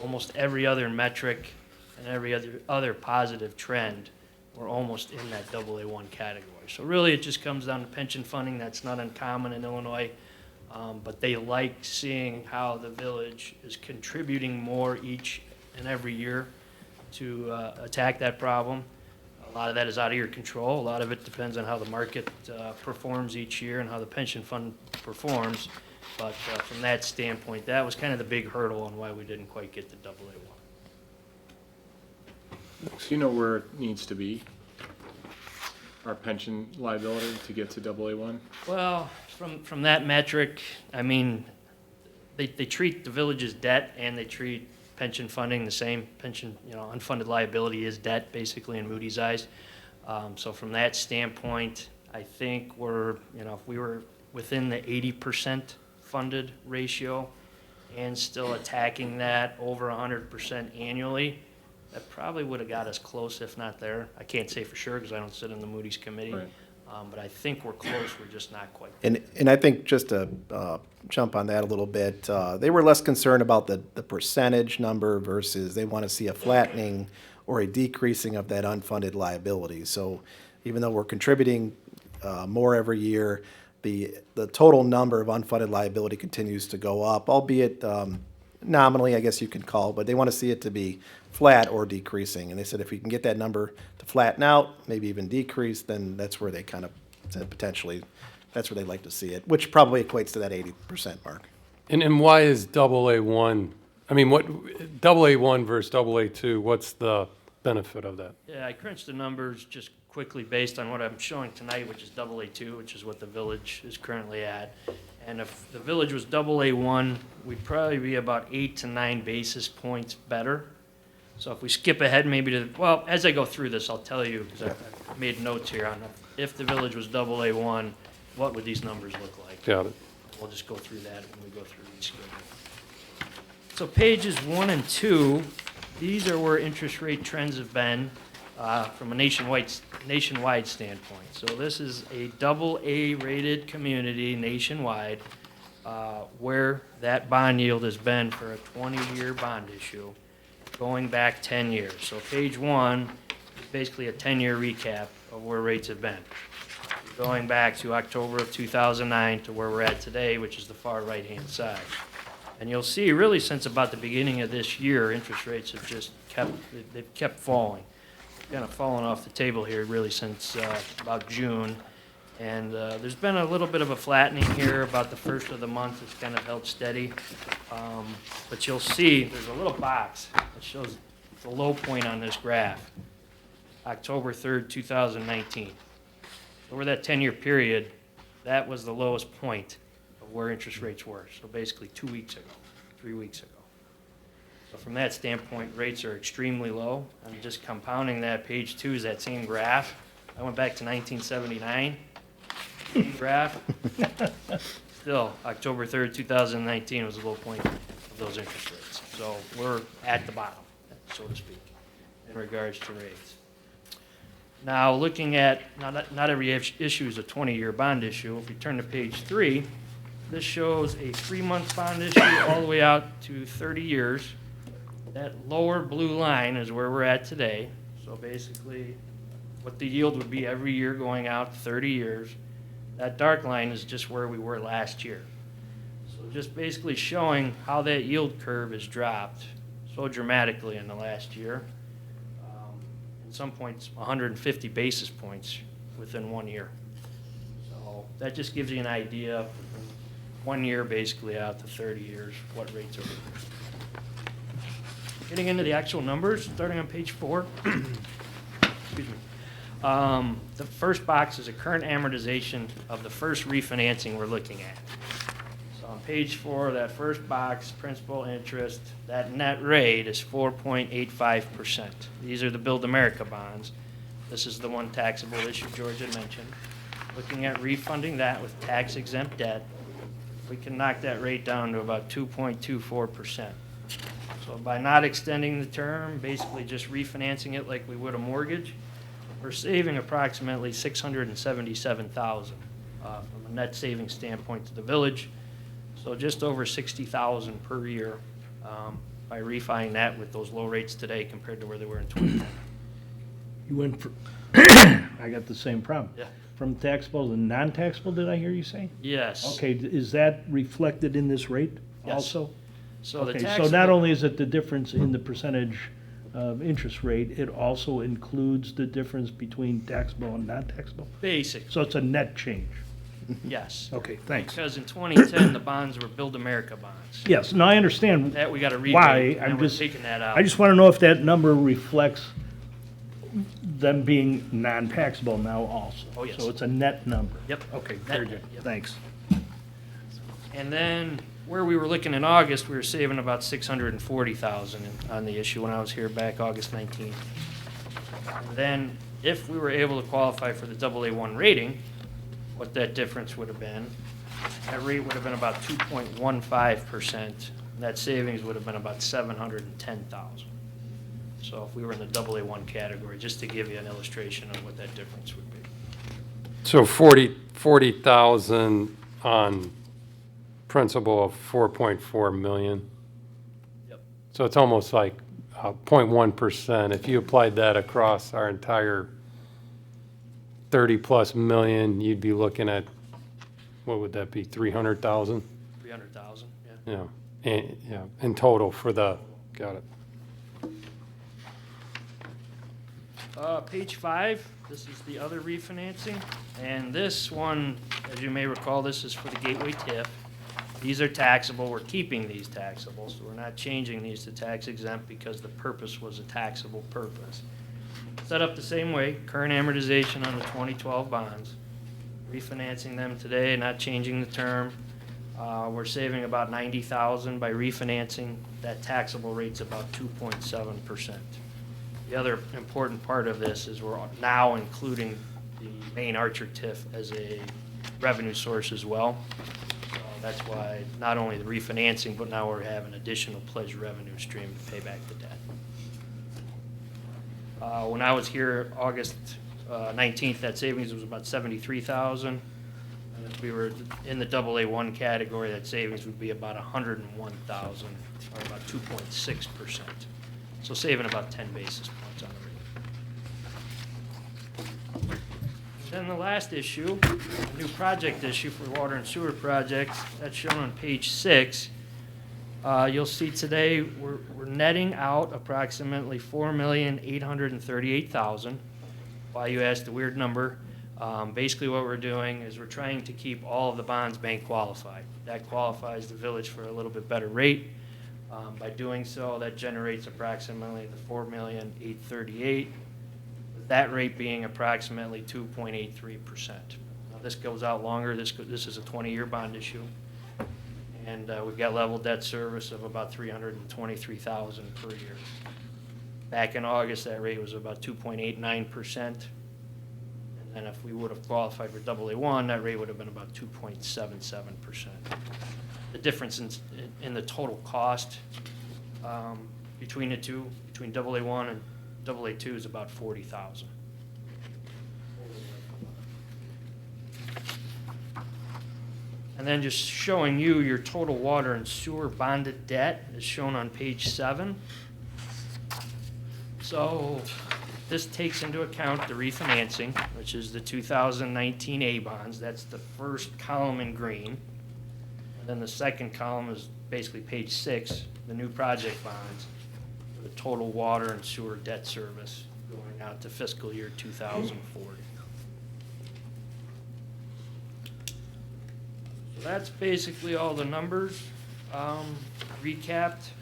almost every other metric and every other positive trend, we're almost in that AA1 category. So really, it just comes down to pension funding. That's not uncommon in Illinois. But they like seeing how the village is contributing more each and every year to attack that problem. A lot of that is out of your control. A lot of it depends on how the market performs each year and how the pension fund performs. But from that standpoint, that was kind of the big hurdle on why we didn't quite get to AA1.
So you know where it needs to be, our pension liability to get to AA1?
Well, from that metric, I mean, they treat the village's debt and they treat pension funding the same. Pension, you know, unfunded liability is debt, basically, in Moody's eyes. So from that standpoint, I think we're, you know, if we were within the 80% funded ratio and still attacking that over 100% annually, that probably would have got us close, if not there. I can't say for sure because I don't sit in the Moody's committee.
Right.
But I think we're close, we're just not quite there.
And I think just to jump on that a little bit, they were less concerned about the percentage number versus they want to see a flattening or a decreasing of that unfunded liability. So even though we're contributing more every year, the total number of unfunded liability continues to go up, albeit nominally, I guess you could call, but they want to see it to be flat or decreasing. And they said if we can get that number to flatten out, maybe even decrease, then that's where they kind of said potentially, that's where they'd like to see it, which probably equates to that 80% mark.
And why is AA1, I mean, what, AA1 versus AA2, what's the benefit of that?
Yeah, I crunched the numbers just quickly based on what I'm showing tonight, which is AA2, which is what the village is currently at. And if the village was AA1, we'd probably be about 8 to 9 basis points better. So if we skip ahead maybe to, well, as I go through this, I'll tell you, because I made notes here on if the village was AA1, what would these numbers look like?
Got it.
We'll just go through that when we go through each schedule. So pages 1 and 2, these are where interest rate trends have been from a nationwide standpoint. So this is a AA rated community nationwide where that bond yield has been for a 20-year bond issue going back 10 years. So page 1 is basically a 10-year recap of where rates have been. Going back to October of 2009 to where we're at today, which is the far right-hand side. And you'll see really since about the beginning of this year, interest rates have just they've kept falling. Kind of fallen off the table here really since about June. And there's been a little bit of a flattening here about the first of the month. It's kind of held steady. But you'll see there's a little box that shows the low point on this graph, October 3rd, 2019. Over that 10-year period, that was the lowest point of where interest rates were. So basically 2 weeks ago, 3 weeks ago. So from that standpoint, rates are extremely low. I'm just compounding that. Page 2 is that same graph. I went back to 1979. Same graph. Still, October 3rd, 2019 was the low point of those interest rates. So we're at the bottom, so to speak, in regards to rates. Now, looking at, not every issue is a 20-year bond issue. If we turn to page 3, this shows a 3-month bond issue all the way out to 30 years. That lower blue line is where we're at today. So basically, what the yield would be every year going out 30 years. That dark line is just where we were last year. So just basically showing how that yield curve has dropped so dramatically in the last year. At some points, 150 basis points within 1 year. So that just gives you an idea, 1 year basically out to 30 years, what rates are. Getting into the actual numbers, starting on page 4. Excuse me. The first box is a current amortization of the first refinancing we're looking at. So on page 4, that first box, principal interest, that net rate is 4.85%. These are the Build America bonds. This is the one taxable issue George had mentioned. Looking at refunding that with tax-exempt debt, we can knock that rate down to about 2.24%. So by not extending the term, basically just refinancing it like we would a mortgage, we're saving approximately $677,000 from a net savings standpoint to the village. So just over $60,000 per year by refining that with those low rates today compared to where they were in 2010.
You went for, I got the same problem.
Yeah.
From taxable to non-taxable, did I hear you say?
Yes.
Okay, is that reflected in this rate
Yes.
also?
So the
Okay, so
taxable.
not only is it the difference in the percentage of interest rate, it also includes the difference between taxable and non-taxable?
Basic,
So it's a net change?
yes.
Okay, thanks.
Because in 2010, the bonds were Build America bonds.
Yes, no, I understand
That we got to rebate.
why,
and
I'm
we're
just,
taking that out.
I just want to know if that number reflects them being non-taxable now also.
Oh, yes.
So it's a net number?
Yep.
Okay,
Net,
very good,
yep.
thanks.
And then where we were looking in August, we were saving about $640,000 on the issue when I was here back August 19th. And then if we were able to qualify for the AA1 rating, what that difference would have been, that rate would have been about 2.15%. That savings would have been about $710,000. So if we were in the AA1 category, just to give you an illustration of what that difference would be.
So 40,000 on principal of 4.4 million.
Yep.
So it's almost like 0.1%. If you applied that across our entire 30-plus million, you'd be looking at, what would that be, 300,000?
300,000, yeah.
Yeah, in total for the, got it.
Page 5, this is the other refinancing, and this one, as you may recall, this is for the Gateway TIF. These are taxable, we're keeping these taxable, so we're not changing these to tax exempt because the purpose was a taxable purpose. Set up the same way, current amortization on the 2012 bonds, refinancing them today, not changing the term. We're saving about $90,000 by refinancing. That taxable rate's about 2.7%. The other important part of this is we're now including the main Archer TIF as a revenue source as well. So that's why not only the refinancing, but now we're having additional pledged revenue stream to pay back the debt. When I was here August 19th, that savings was about $73,000. And if we were in the AA1 category, that savings would be about $101,000, or about 2.6%. So saving about 10 basis points on the rate. Then the last issue, a new project issue for water and sewer projects, that's shown on page 6. You'll see today we're netting out approximately $4,838,000. Why you asked the weird number. Basically what we're doing is we're trying to keep all of the bonds bank qualified. That qualifies the village for a little bit better rate. By doing so, that generates approximately the $4,838,000, with that rate being approximately 2.83%. Now, this goes out longer. This is a 20-year bond issue. And we've got level debt service of about $323,000 per year. Back in August, that rate was about 2.89%. And then if we would have qualified for AA1, that rate would have been about 2.77%. The difference in the total cost between the two, between AA1 and AA2, is about $40,000. And then just showing you your total water and sewer bonded debt is shown on page 7. So this takes into account the refinancing, which is the 2019 A bonds. That's the first column in green. And then the second column is basically page 6, the new project bonds, the total water and sewer debt service going out to fiscal year 2040. So that's basically all the numbers recapped.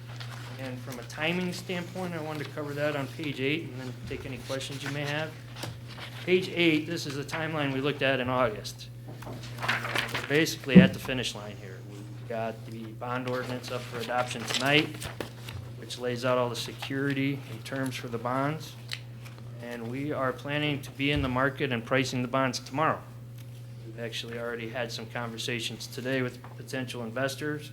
And from a timing standpoint, I wanted to cover that on page 8 and then take any questions you may have. Page 8, this is the timeline we looked at in August. We're basically at the finish line here. We've got the bond ordinance up for adoption tonight, which lays out all the security and terms for the bonds. And we are planning to be in the market and pricing the bonds tomorrow. We've actually already had some conversations today with potential investors,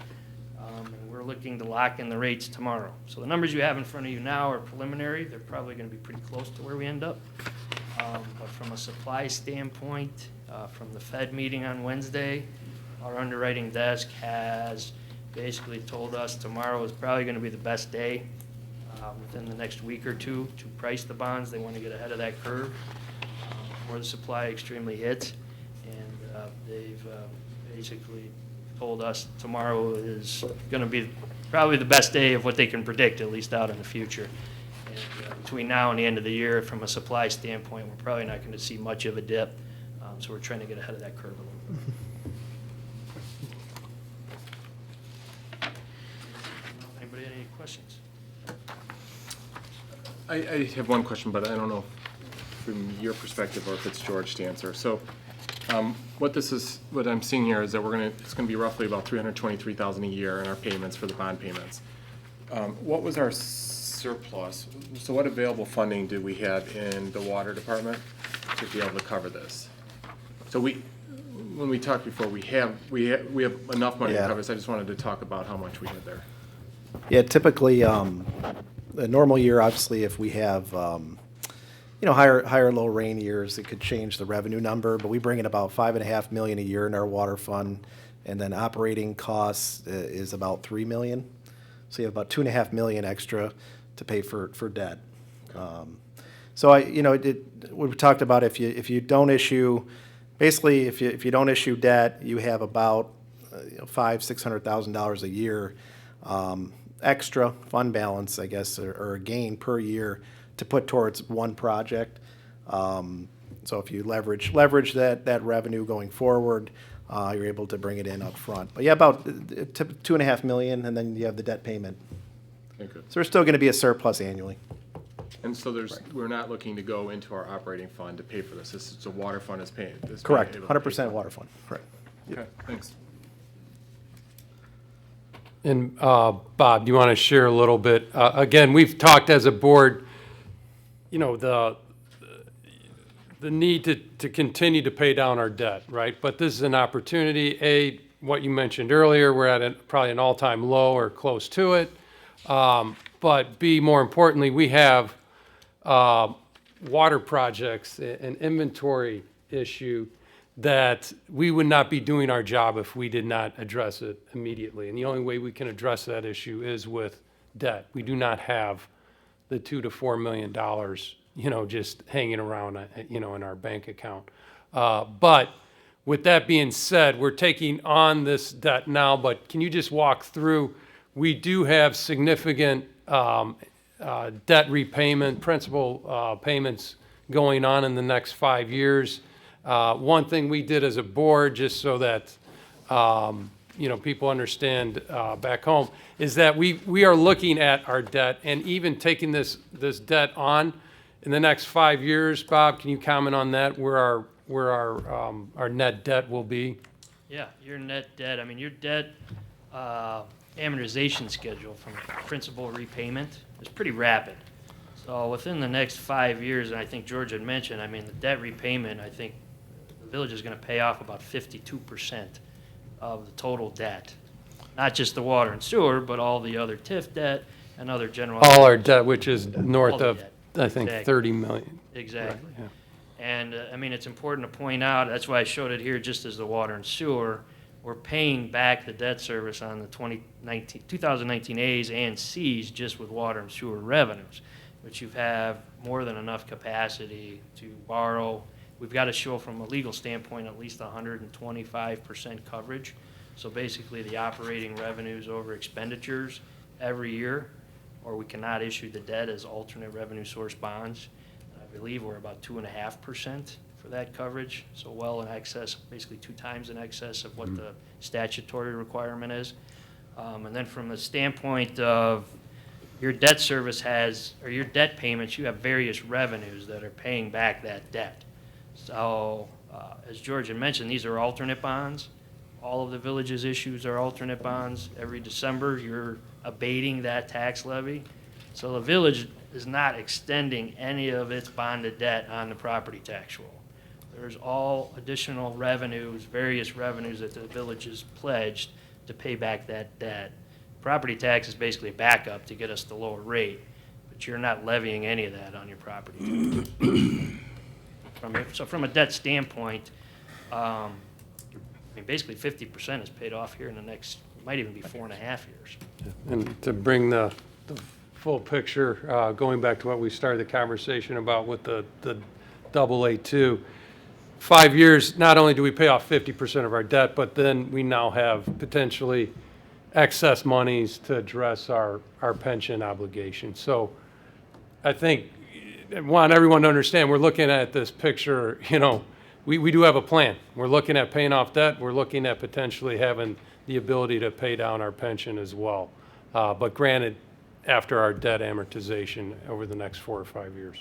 and we're looking to lock in the rates tomorrow. So the numbers you have in front of you now are preliminary. They're probably going to be pretty close to where we end up. But from a supply standpoint, from the Fed meeting on Wednesday, our underwriting desk has basically told us tomorrow is probably going to be the best day within the next week or two to price the bonds. They want to get ahead of that curve before the supply extremely hits. And they've basically told us tomorrow is going to be probably the best day of what they can predict, at least out in the future. And between now and the end of the year, from a supply standpoint, we're probably not going to see much of a dip. So we're trying to get ahead of that curve a little bit. Anybody have any questions?
I have one question, but I don't know from your perspective or if it's George to answer. So what I'm seeing here is that it's gonna be roughly about $323,000 a year in our payments for the bond payments. What was our surplus? So what available funding do we have in the water department to be able to cover this? So when we talked before, we have enough money to
Yeah.
cover this. I just wanted to talk about how much we had there.
Yeah, typically, a normal year, obviously, if we have, higher low rain years, it could change the revenue number, but we bring in about $5.5 million a year in our water fund, and then operating costs is about $3 million. So you have about $2.5 million extra to pay for debt. So we've talked about if you don't issue, basically, if you don't issue debt, you have about $500,000-$600,000 a year extra fund balance, I guess, or a gain per year to put towards one project. So if you leverage that revenue going forward, you're able to bring it in up front. But yeah, about $2.5 million, and then you have the debt payment.
Okay, good.
So there's still going to be a surplus annually.
And so we're not looking to go into our operating fund to pay for this. This is the water fund is paying.
Correct, 100% water fund, correct.
Okay, thanks.
And Bob, do you want to share a little bit? Again, we've talked as a board, the need to continue to pay down our debt, right? But this is an opportunity. What you mentioned earlier, we're at probably an all-time low or close to it. But B, more importantly, we have water projects, an inventory issue that we would not be doing our job if we did not address it immediately. And the only way we can address that issue is with debt. We do not have the $2 to $4 million, just hanging around, in our bank account. But with that being said, we're taking on this debt now, but can you just walk through, we do have significant debt repayment, principal payments going on in the next 5 years. One thing we did as a board, just so that people understand back home, is that we are looking at our debt and even taking this debt on in the next 5 years. Bob, can you comment on that? Where our net debt will be?
Yeah, your net debt, your debt amortization schedule from principal repayment is pretty rapid. So within the next 5 years, and I think George had mentioned, the debt repayment, I think the village is going to pay off about 52% of the total debt. Not just the water and sewer, but all the other TIF debt and other general.
All our debt, which is north
All the
of,
debt.
I think,
Exactly.
30 million.
Exactly.
Yeah.
And, it's important to point out, that's why I showed it here just as the water and sewer. We're paying back the debt service on the 2019 A's and C's just with water and sewer revenues, which you have more than enough capacity to borrow. We've got to show from a legal standpoint at least 125% coverage. So basically the operating revenues over expenditures every year, or we cannot issue the debt as alternate revenue source bonds. I believe we're about 2.5% for that coverage, so well in excess, basically 2 times in excess of what the statutory requirement is. And then from the standpoint of your debt service or your debt payments, you have various revenues that are paying back that debt. So, as George had mentioned, these are alternate bonds. All of the village's issues are alternate bonds. Every December, you're abating that tax levy. So the village is not extending any of its bonded debt on the property tax roll. there's all additional revenues, various revenues that the village has pledged to pay back that debt. Property tax is basically a backup to get us the lower rate, but you're not levying any of that on your property tax. So from a debt standpoint, I mean, basically 50% is paid off here in the next, might even be 4.5 years.
And to bring the full picture, going back to what we started the conversation about with the AA2, 5 years, not only do we pay off 50% of our debt, but then we now have potentially excess monies to address our pension obligation. So I think, I want everyone to understand, we're looking at this picture, you know, we do have a plan. We're looking at paying off debt. We're looking at potentially having the ability to pay down our pension as well. But granted, after our debt amortization over the next 4 or 5 years.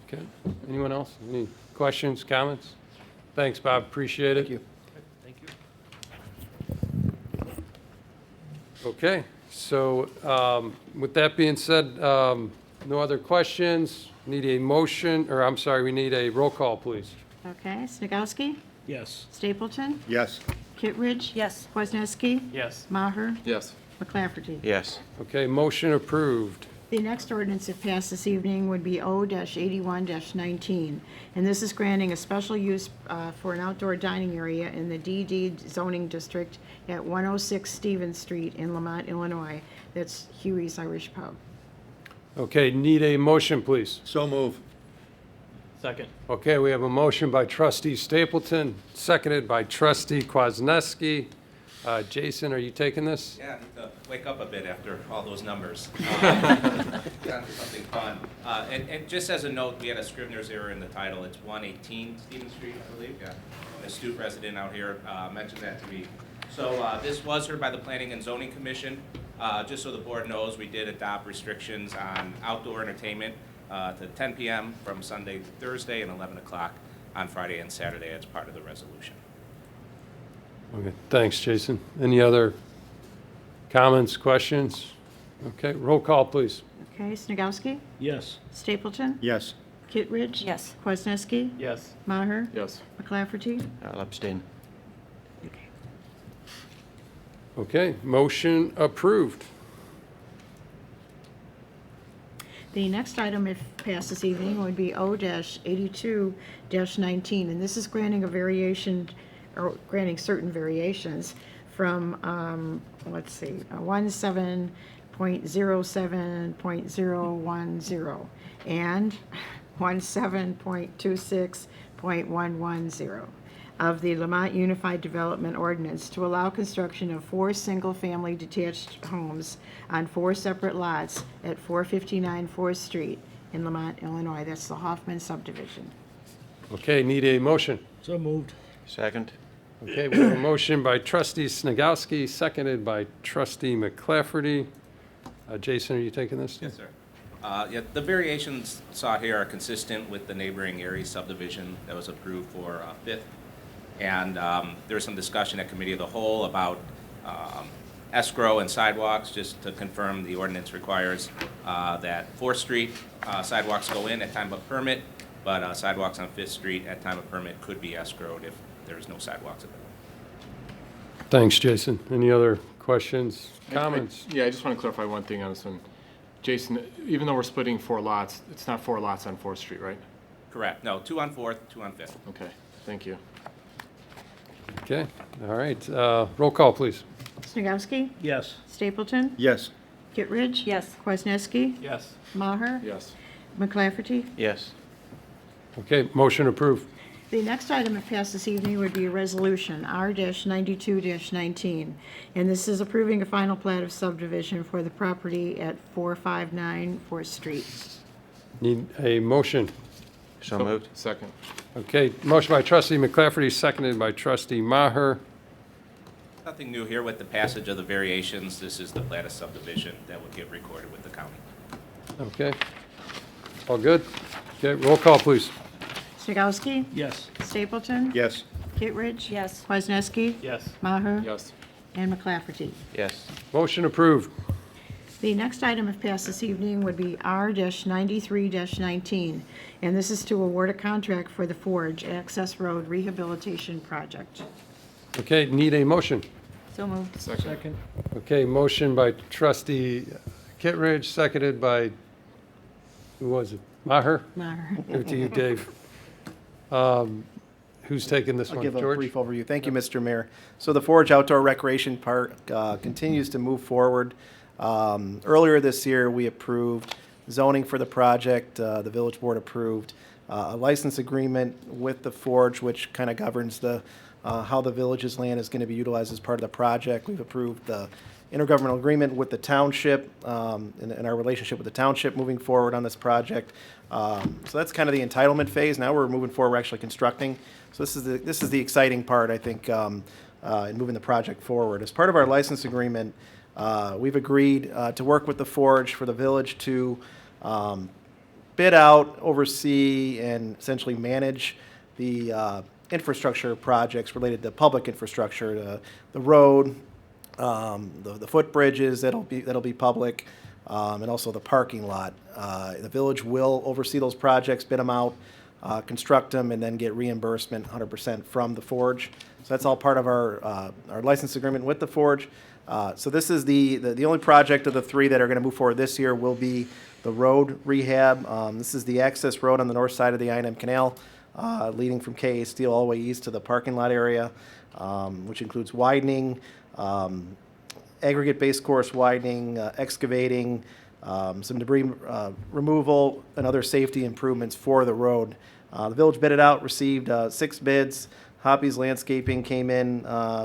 Okay, anyone else? Any questions, comments? Thanks, Bob, appreciate it.
Thank you.
Thank you.
Okay, so with that being said, no other questions. Need a motion, or I'm sorry, we need a roll call, please.
Okay, Snagowski,
Yes.
Stapleton,
Yes.
Kittredge.
Yes.
Kwasniewski,
Yes.
Maher,
Yes.
McClafferty.
Yes.
Okay, motion approved.
The next ordinance, if passed this evening, would be O-81-19. And this is granting a special use for an outdoor dining area in the DD zoning district at 106 Stevens Street in Lamont, Illinois. That's Huey's Irish Pub.
Okay, need a motion, please.
So move.
Second.
Okay, we have a motion by trustee Stapleton, seconded by trustee Kwasniewski. Jason, are you taking this?
Yeah, I need to wake up a bit after all those numbers. Got into something fun. And just as a note, we had a Scrivener's error in the title. It's 118 Stevens Street, I believe. Yeah. An astute resident out here mentioned that to me. So this was heard by the Planning and Zoning Commission. Just so the board knows, we did adopt restrictions on outdoor entertainment to 10 p.m. from Sunday to Thursday and 11 o'clock on Friday and Saturday as part of the resolution.
Okay, thanks, Jason. Any other comments, questions? Okay, roll call, please.
Okay, Snagowski,
Yes.
Stapleton,
Yes.
Kittredge.
Yes.
Kwasniewski,
Yes.
Maher,
Yes.
McClafferty.
I'll abstain.
Okay, motion approved.
The next item, if passed this evening, would be O-82-19, and this is granting a variation, or granting certain variations from, let's see, 17.07.010 and 17.26.110 of the Lamont Unified Development Ordinance to allow construction of 4 single-family detached homes on 4 separate lots at 459 4th Street in Lamont, Illinois. That's the Hoffman subdivision.
Okay, need a motion.
So moved.
Second?
Okay, we have a motion by trustee Snagowski, seconded by trustee McClafferty. Jason, are you taking this?
Yes, sir. Yeah, the variations sought here are consistent with the neighboring Erie subdivision that was approved for Fifth. And there was some discussion at Committee of the Whole about escrow and sidewalks, just to confirm the ordinance requires that 4th Street sidewalks go in at time of permit, but sidewalks on 5th Street at time of permit could be escrowed if there's no sidewalks available.
Thanks, Jason. Any other questions, comments?
Yeah, I just want to clarify one thing on this one. Jason, even though we're splitting 4 lots, it's not 4 lots on 4th Street, right?
Correct. No, 2 on 4th, 2 on 5th.
Okay, thank you.
Okay, all right. Roll call, please.
Snagowski,
Yes.
Stapleton,
Yes.
Kittredge.
Yes.
Kwasniewski,
Yes.
Maher,
Yes.
McClafferty.
Yes.
Okay, motion approved.
The next item, if passed this evening, would be a resolution, R-92-19. And this is approving a final plat of subdivision for the property at 459 4th Street.
Need a motion.
So moved. Second?
Okay, motion by trustee McClafferty, seconded by trustee Maher.
Nothing new here with the passage of the variations. This is the plat of subdivision that would get recorded with the county.
Okay. All good? Okay, roll call, please.
Snagowski,
Yes.
Stapleton,
Yes.
Kittredge.
Yes.
Kwasniewski,
Yes.
Maher,
Yes.
and McClafferty.
Yes.
Motion approved.
The next item, if passed this evening, would be R-93-19, and this is to award a contract for the Forge Access Road Rehabilitation Project.
Okay, need a motion.
So moved.
Second.
Okay, motion by trustee Kittredge, seconded by, who was it? Maher?
Maher.
Give it to you, Dave. Who's taking this
I'll
one?
give a
George?
brief overview. Thank you, Mr. Mayor. So the Forge Outdoor Recreation Park continues to move forward. Earlier this year, we approved zoning for the project. The village board approved a license agreement with the Forge, which kind of governs the how the village's land is going to be utilized as part of the project. We've approved the intergovernmental agreement with the township and our relationship with the township moving forward on this project. So that's kind of the entitlement phase. Now we're moving forward, we're actually constructing. So this is the exciting part, I think, in moving the project forward. As part of our license agreement, we've agreed to work with the Forge for the village to bid out, oversee, and essentially manage the infrastructure projects related to public infrastructure, the road, the footbridges that'll be public, and also the parking lot. The village will oversee those projects, bid them out, construct them, and then get reimbursement 100% from the Forge. So that's all part of our license agreement with the Forge. So this is the only project of the three that are going to move forward this year will be the road rehab. This is the access road on the north side of the I&M Canal, leading from KA Steel all the way east to the parking lot area, which includes widening, aggregate base course widening, excavating, some debris removal, and other safety improvements for the road. The village bid it out, received 6 bids. Hoppy's Landscaping came in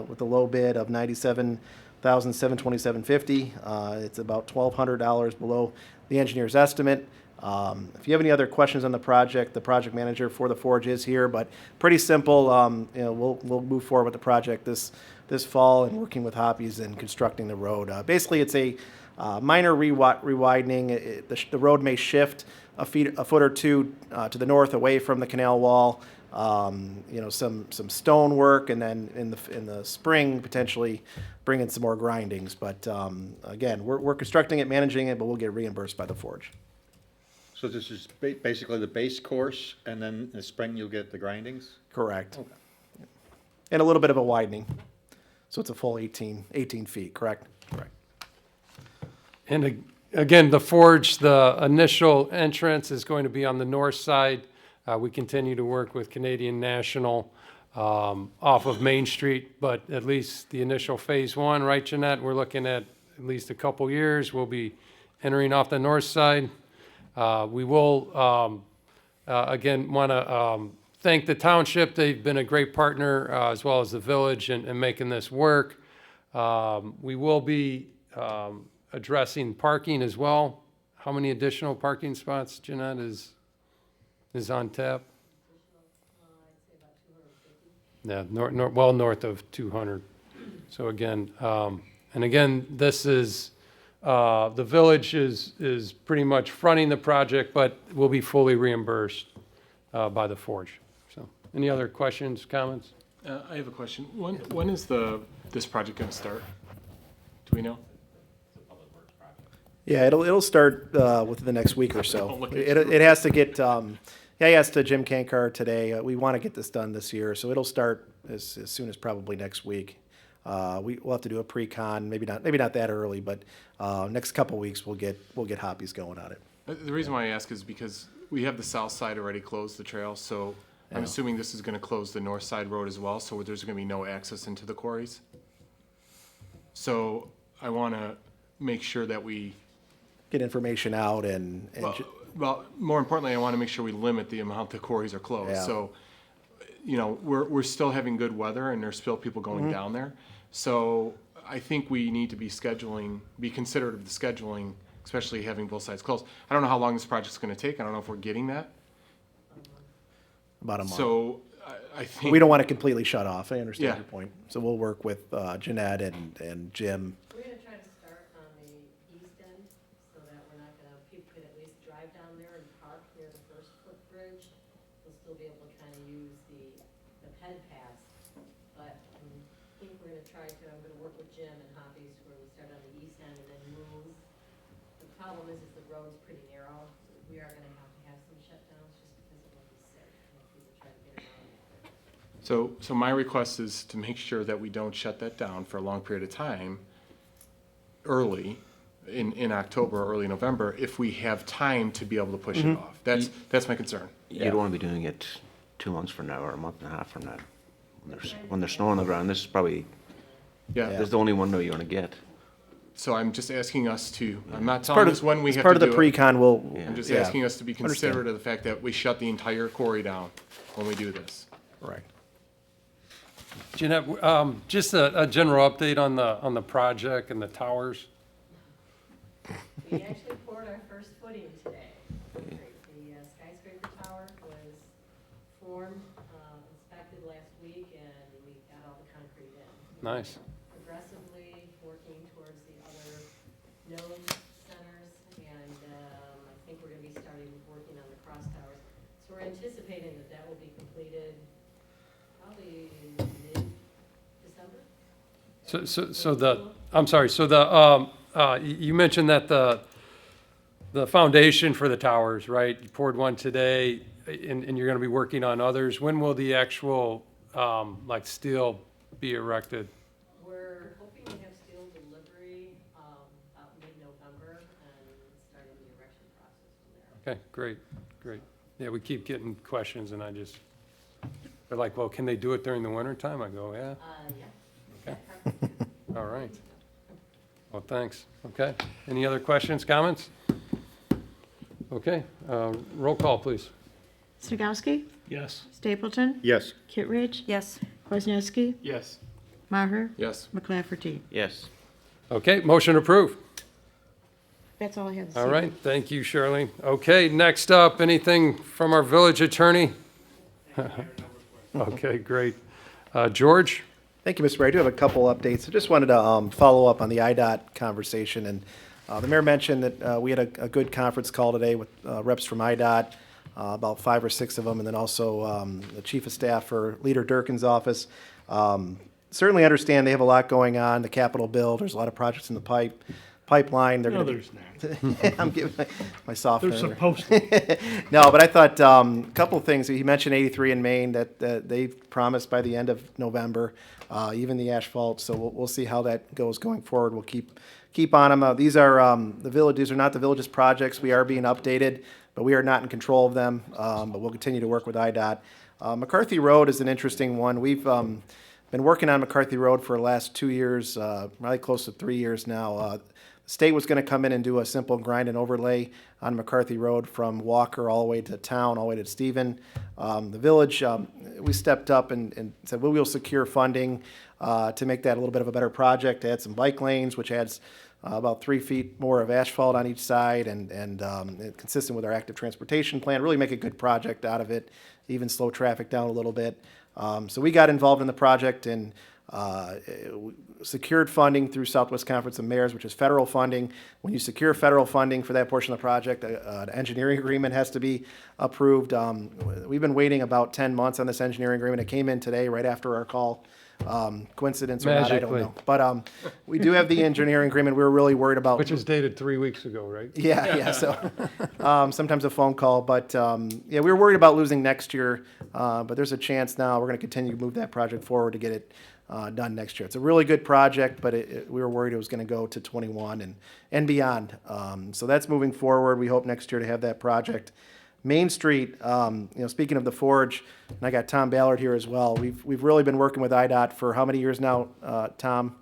with a low bid of $97,727.50. It's about $1,200 below the engineer's estimate. If you have any other questions on the project manager for the Forge is here, but pretty simple. We'll move forward with the project this fall and working with Hoppy's and constructing the road. Basically, it's a minor rewidening. The road may shift a foot or two to the north away from the canal wall. Some stone work, and then in the spring potentially bring in some more grindings. But again, we're constructing it, managing it, but we'll get reimbursed by the Forge.
So this is basically the base course, and then in the spring you'll get the grindings?
Correct. And a little bit of a widening. So it's a full 18 feet, correct? Correct.
And again, the Forge, the initial entrance is going to be on the north side. We continue to work with Canadian National off of Main Street, but at least the initial phase 1, right, Jeanette? We're looking at least a couple years. We'll be entering off the north side. We will, again, want to thank the township. They've been a great partner, as well as the village in making this work. We will be addressing parking as well. How many additional parking spots, Jeanette, is on tap? Yeah, well north of 200. So again, and again, this is, the village is pretty much fronting the project, but will be fully reimbursed by the Forge. So, any other questions, comments?
I have a question. When is this project going to start? Do we know?
Yeah, it'll start within the next week or so.
Don't look at
It has to get, I asked Jim Kankar today, we want to get this done this year, so it'll start as soon as probably next week. We'll have to do a pre-con, maybe not that early, but next couple weeks we'll get Hoppies going on it.
The reason why I ask is because we have the south side already closed, the trail, so I'm assuming this is going to close the north side road as well, so there's going to be no access into the quarries. So I want to make sure that we
Get information out and
well, more importantly, I want to make sure we limit the amount the quarries are closed.
Yeah.
So, we're still having good weather, and there's still people going down there. So I think we need to be considerate of the scheduling, especially having both sides closed. I don't know how long this project's going to take. I don't know if we're getting that.
about a month.
So I think
We don't want to completely shut off, I understand
Yeah.
your point. So we'll work with Jeanette and Jim.
We're gonna try to start on the east end, so that we're not gonna, people could at least drive down there and park near the first footbridge. They'll still be able to kind of use the ped pass. But I think we're gonna try to, I'm gonna work with Jim and Hobbies where we start on the east end and then move problem is the road's pretty narrow. We are gonna have some shutdowns just because of what he said, and people try to get around.
So my request is to make sure that we don't shut that down for a long period of time early in October or early November if we have time to be able to push it off. That's my concern.
You don't want to be doing it 2 months from now or a month and a half from now. When there's snow on the ground, this is probably,
Yeah.
this is the only window you're going to get.
So I'm just asking us to, I'm not
Part
telling
of,
us when we
as
have
part
to
of the
do it.
pre-con, we'll,
I'm just
yeah.
asking us to be
Understand.
considerate of the fact that we shut the entire quarry down when we do this.
Right.
Jeanette, just a general update on the project and the towers.
We actually poured our first footing today. The skyscraper tower was formed, inspected last week, and we got all the concrete in.
Nice.
Progressively working towards the other node centers, and I think we're gonna be starting working on the cross towers. So we're anticipating that will be completed probably mid-December.
I'm sorry, so you mentioned that the foundation for the towers, right? You poured one today, and you're gonna be working on others. When will the actual, steel be erected?
We're hoping to have steel delivery, about mid-November and starting the erection process from there.
Okay, great. Yeah, we keep getting questions, and they're like, well, can they do it during the winter time? I go, yeah.
Yeah.
Okay. All right. Well, thanks. Okay. Any other questions, comments? Okay, roll call, please.
Snagowski,
Yes.
Stapleton,
Yes.
Kittredge,
Yes.
Kwasniewski,
Yes.
Maher,
Yes.
McClafferty.
Yes.
Okay, motion approved.
That's all I have this
All
evening.
right, thank you, Shirley. Okay, next up, anything from our village attorney? Okay, great. George?
Thank you, Mr. Mayor. I do have a couple updates. I just wanted to follow up on the IDOT conversation. And the mayor mentioned that we had a good conference call today with reps from IDOT, about 5 or 6 of them, and then also the chief of staff for Leader Durkin's office. Certainly understand they have a lot going on, the capital bill. There's a lot of projects in the pipeline. They're
No,
gonna be-
there's not.
I'm giving my soft
They're
answer.
supposed to.
No, but I thought a couple of things. He mentioned 83 in Maine that they've promised by the end of November, even the asphalt. So we'll see how that goes going forward. We'll keep on them. These are the village. These are not the village's projects. We are being updated, but we are not in control of them. But we'll continue to work with IDOT. McCarthy Road is an interesting one. We've been working on McCarthy Road for the last 2 years, probably close to 3 years now. The state was going to come in and do a simple grind and overlay on McCarthy Road from Walker all the way to town, all the way to Stephen. The village, we stepped up and said, well, we'll secure funding to make that a little bit of a better project, to add some bike lanes, which adds about 3 feet more of asphalt on each side and consistent with our active transportation plan, really make a good project out of it, even slow traffic down a little bit. So we got involved in the project and secured funding through Southwest Conference of Mayors, which is federal funding. When you secure federal funding for that portion of the project, an engineering agreement has to be approved. We've been waiting about 10 months on this engineering agreement. It came in today, right after our call. Coincidence or not, I don't
Magically.
know. But we do have the engineering agreement. We were really worried about.
Which was dated 3 weeks ago, right?
Yeah, so sometimes a phone call, but yeah, we were worried about losing next year, but there's a chance now. We're going to continue to move that project forward to get it done next year. It's a really good project, but we were worried it was going to go to 21 and beyond. So that's moving forward. We hope next year to have that project. Main Street, speaking of the Forge, and I got Tom Ballard here as well. We've really been working with IDOT for how many years now, Tom?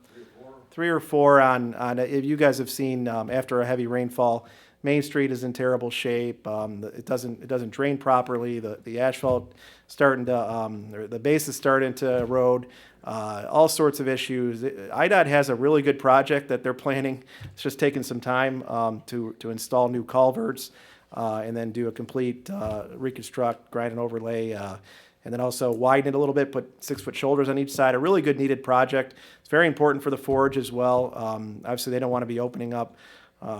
3 or 4 on if you guys have seen after a heavy rainfall, Main Street is in terrible shape. It doesn't drain properly. The asphalt starting to the base is starting to erode. All sorts of issues. IDOT has a really good project that they're planning. It's just taking some time to install new culverts and then do a complete reconstruct, grind and overlay. And then also widen it a little bit, put 6-foot shoulders on each side. A really good needed project. It's very important for the Forge as well. Obviously, they don't want to be opening up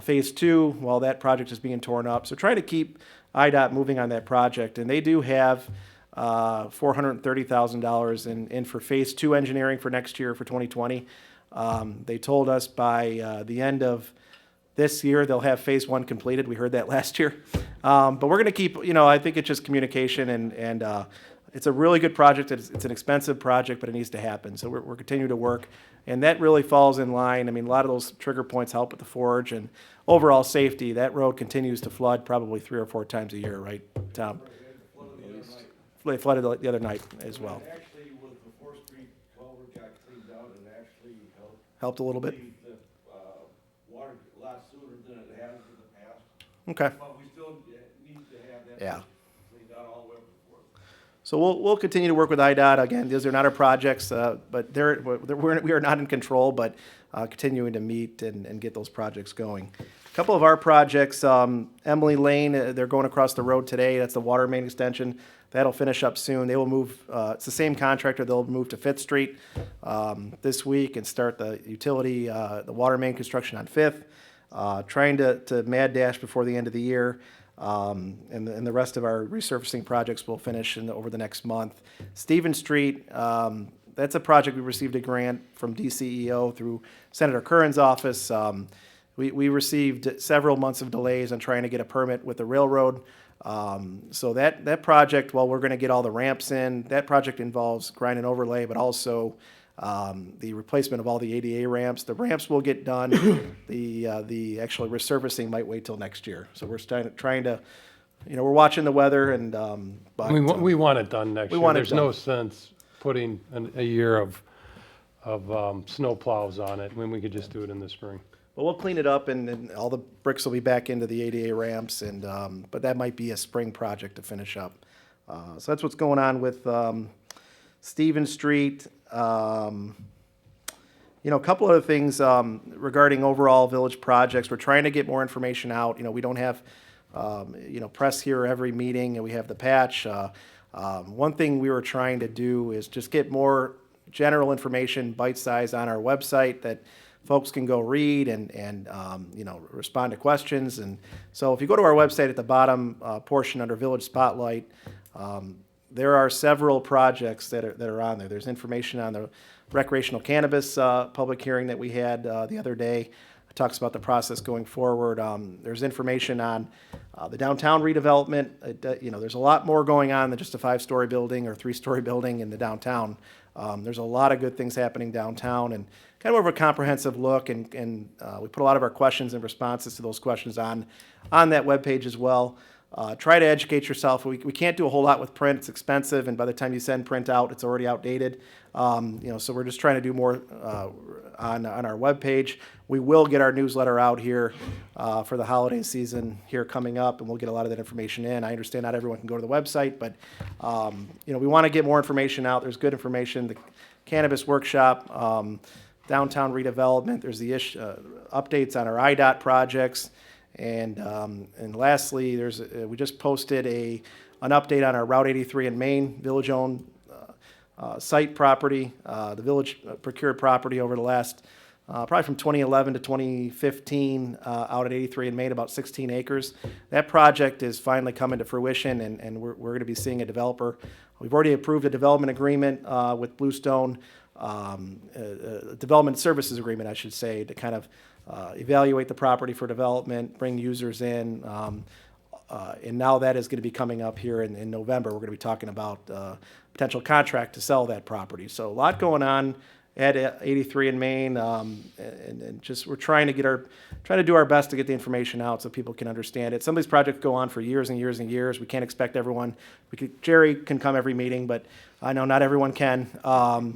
Phase 2 while that project is being torn up. So try to keep IDOT moving on that project. And they do have $430,000 in for Phase 2 engineering for next year, for 2020. They told us by the end of this year they'll have phase one completed. We heard that last year. But we're going to keep, I think it's just communication and it's a really good project. It's an expensive project, but it needs to happen. So we're continuing to work. And that really falls in line. I mean, a lot of those trigger points help with the forge and overall safety. That road continues to flood probably 3 or 4 times a year, right, Tom? They flooded the other night as well.
Actually, with the 4th Street culvert got cleaned out, it actually
Helped a little bit?
relieve the water a lot sooner than it has in the past.
Okay.
But we still need to have that
Yeah.
cleaned out all the way up to 4th.
So we'll continue to work with IDOT. Again, these are not our projects, but we are not in control, but continuing to meet and get those projects going. A couple of our projects, Emily Lane, they're going across the road today. That's the water main extension. That'll finish up soon. They will move, it's the same contractor. They'll move to Fifth Street this week and start the utility, the water main construction on Fifth. Trying to mad dash before the end of the year. And the rest of our resurfacing projects will finish over the next month. Stevens Street, that's a project we received a grant from DCEO through Senator Curran's office. We received several months of delays on trying to get a permit with the railroad. So that project, while we're going to get all the ramps in, that project involves grind and overlay, but also the replacement of all the ADA ramps. The ramps will get done. The actual resurfacing might wait till next year. So we're trying to, we're watching the weather and, but.
We want it done next
we
year.
want it
There's
done.
no sense putting a year of snow plows on it when we could just do it in the spring.
But we'll clean it up and all the bricks will be back into the ADA ramps and, but that might be a spring project to finish up. So that's what's going on with, Stevens Street. A couple other things, regarding overall village projects. We're trying to get more information out. We don't have, press here every meeting and we have the patch. One thing we were trying to do is just get more general information, bite size on our website that folks can go read and respond to questions. And so if you go to our website at the bottom portion under Village Spotlight, there are several projects that are on there. There's information on the recreational cannabis public hearing that we had the other day. It talks about the process going forward. There's information on the downtown redevelopment. There's a lot more going on than just a 5-story building or 3-story building in the downtown. There's a lot of good things happening downtown and kind of more of a comprehensive look. And we put a lot of our questions and responses to those questions on that webpage as well. Try to educate yourself. We can't do a whole lot with print. It's expensive, and by the time you send print out, it's already outdated. So we're just trying to do more on our webpage. We will get our newsletter out here for the holiday season here coming up, and we'll get a lot of that information in. I understand not everyone can go to the website, but we want to get more information out. There's good information. The cannabis workshop, downtown redevelopment. There's the updates on our IDOT projects. And lastly, we just posted an update on our Route 83 in Maine, village-owned site property. The village procured property over the last, probably from 2011 to 2015, out at 83 in Maine, about 16 acres. That project is finally coming to fruition, and we're going to be seeing a developer. We've already approved a development agreement with Bluestone, a development services agreement, I should say, to kind of evaluate the property for development, bring users in, and now that is going to be coming up here in November. We're going to be talking about potential contract to sell that property. So a lot going on at 83 in Maine, and just we're trying to do our best to get the information out so people can understand it. Some of these projects go on for years and years and years. We can't expect everyone. Jerry can come every meeting, but I know not everyone can.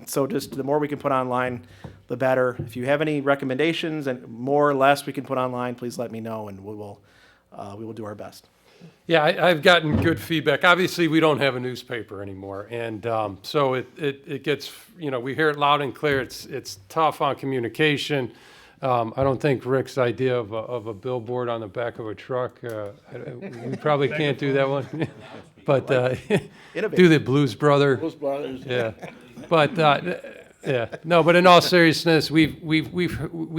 So just the more we can put online, the better. If you have any recommendations and more or less we can put online, please let me know, and we will do our best.
Yeah, I've gotten good feedback. Obviously, we don't have a newspaper anymore, and so it gets, we hear it loud and clear. It's tough on communication. I don't think Rick's idea of a billboard on the back of a truck, we probably can't do that one. But do the Blues Brothers.
Blues Brothers.
Yeah, but yeah, no. But in all seriousness, we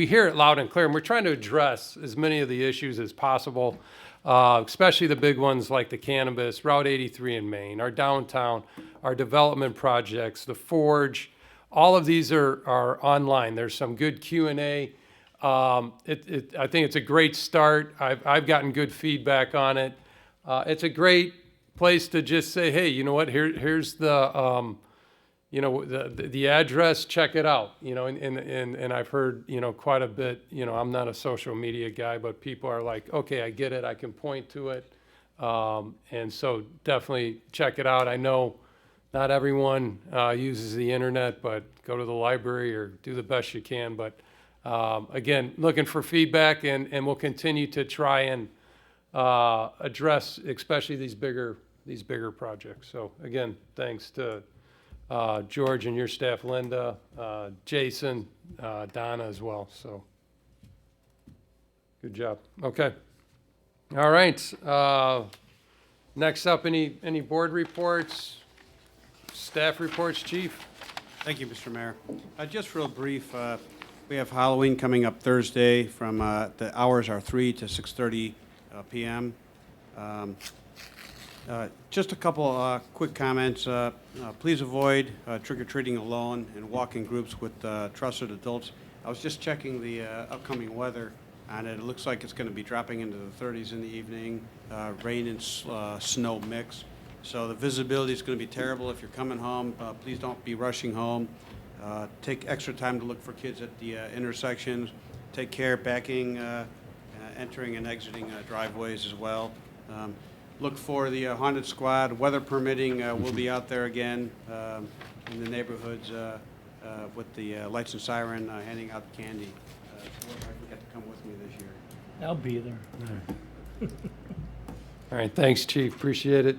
hear it loud and clear, and we're trying to address as many of the issues as possible. Especially the big ones like the cannabis, Route 83 in Maine, our downtown, our development projects, the Forge. All of these are online. There's some good Q&A I think it's a great start. I've gotten good feedback on it. It's a great place to just say, hey, you know what? Here's the the address. Check it out. And I've heard quite a bit. I'm not a social media guy, but people are like, okay, I get it. I can point to it. And so definitely check it out. I know not everyone uses the internet, but go to the library or do the best you can. But again, looking for feedback, and we'll continue to try and address especially these bigger projects. So again, thanks to George and your staff, Linda, Jason, Donna as well. So good job. Okay. All right. Next up, any board reports, staff reports, Chief?
Thank you, Mr. Mayor. Just real brief, we have Halloween coming up Thursday from, the hours are 3 to 6:30 PM. Just a couple quick comments. Please avoid trick-or-treating alone and walk in groups with trusted adults. I was just checking the upcoming weather, and it looks like it's going to be dropping into the 30s in the evening, rain and snow mix. So the visibility is going to be terrible if you're coming home. Please don't be rushing home. Take extra time to look for kids at the intersections. Take care backing, entering and exiting driveways as well. Look for the haunted squad. Weather permitting, we'll be out there again in the neighborhoods with the lights and siren, handing out candy. So you get to come with me this year.
I'll be there.
All right, thanks, Chief. Appreciate it.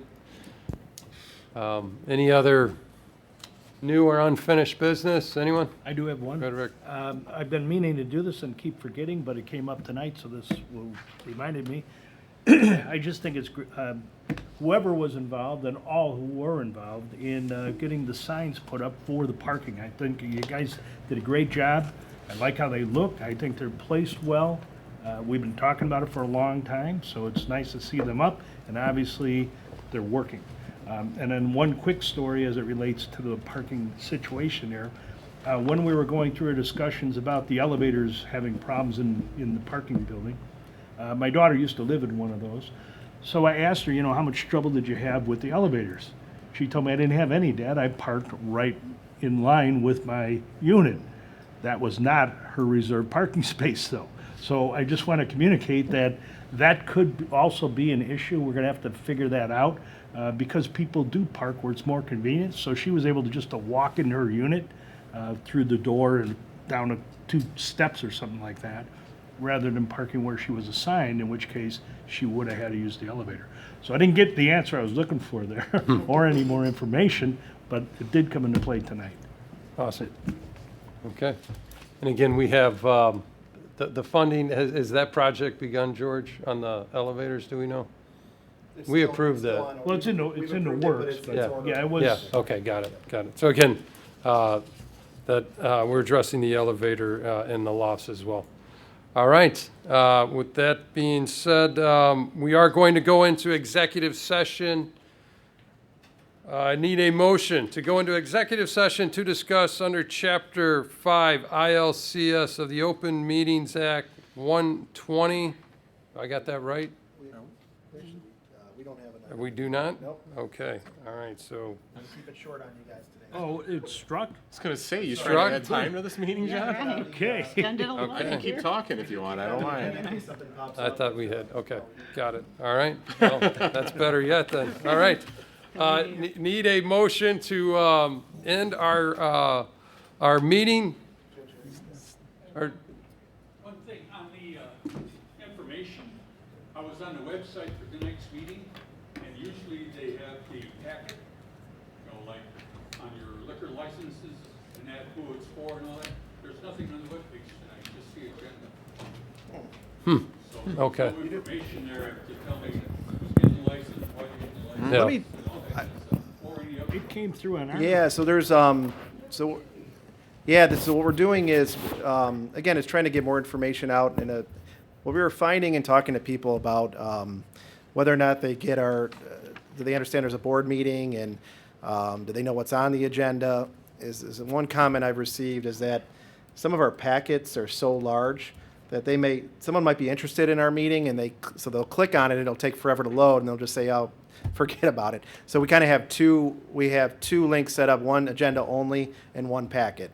Any other new or unfinished business? Anyone?
I do have one.
Go ahead, Rick.
I've been meaning to do this and keep forgetting, but it came up tonight, so this reminded me. I just think it's, whoever was involved and all who were involved in getting the signs put up for the parking. I think you guys did a great job. I like how they look. I think they're placed well. We've been talking about it for a long time, so it's nice to see them up, and obviously they're working. And then one quick story as it relates to the parking situation there. When we were going through our discussions about the elevators having problems in the parking building, my daughter used to live in one of those. So I asked her, how much trouble did you have with the elevators? She told me, I didn't have any, Dad. I parked right in line with my unit. That was not her reserved parking space, though. So I just want to communicate that that could also be an issue. We're going to have to figure that out because people do park where it's more convenient. So she was able to just walk in her unit through the door and down 2 steps or something like that, rather than parking where she was assigned, in which case she would have had to use the elevator. So I didn't get the answer I was looking for there or any more information, but it did come into play tonight.
Awesome. Okay. And again, we have the funding. Has that project begun, George, on the elevators? Do we know? We approved that.
Well, it's in the works, but yeah, it was.
Yeah, okay, got it. So again, we're addressing the elevator in the lofts as well. All right, with that being said, we are going to go into executive session. I need a motion to go into executive session to discuss under Chapter 5 ILCS of the Open Meetings Act 120. I got that right?
We don't have enough.
We do not?
Nope.
Okay, all right, so.
Keep it short on you guys today.
Oh, it struck?
I was gonna say, you
Struck?
trying to add time to this meeting, John?
Okay.
Extend it a little
Okay.
here.
Keep talking if you want, I don't mind.
I thought we had, okay, got it, all right. Well, that's better yet then, all right. Need a motion to end our meeting? Or,
One thing, on the information, I was on the website for the next meeting, and usually they have the packet, like on your liquor licenses and that, who it's for and all that. There's nothing on the webpage tonight, just the agenda. So
okay.
no information there to tell me who's getting the license, why you're getting the license.
Yeah.
Let me,
and all that kind of stuff, or any other.
It came through on our.
yeah, so there's, so what we're doing is, again, is trying to get more information out what we were finding and talking to people about, whether or not they get do they understand there's a board meeting and, do they know what's on the agenda? Is one comment I've received is that some of our packets are so large that someone might be interested in our meeting, and so they'll click on it, it'll take forever to load, and they'll just say, oh, forget about it. So we kind of have two links set up, one agenda only and one packet.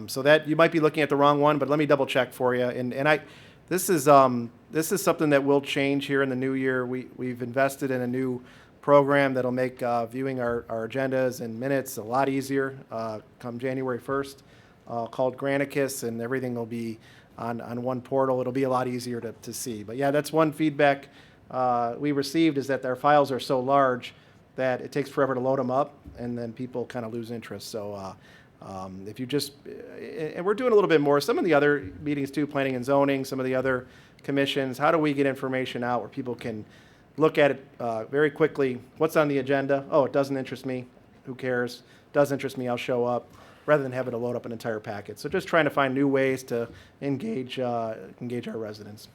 So that, you might be looking at the wrong one, but let me double check for you. This is something that will change here in the new year. We've invested in a new program that'll make viewing our agendas and minutes a lot easier come January 1st, called Granicus, and everything will be on one portal. It'll be a lot easier to see. But yeah, that's one feedback we received, is that our files are so large that it takes forever to load them up, and then people kind of lose interest. So if you just, and we're doing a little bit more, some of the other meetings too, planning and zoning, some of the other commissions, how do we get information out where people can look at it very quickly? What's on the agenda? Oh, it doesn't interest me. Who cares? Does interest me, I'll show up, rather than having to load up an entire packet. So just trying to find new ways to engage our residents.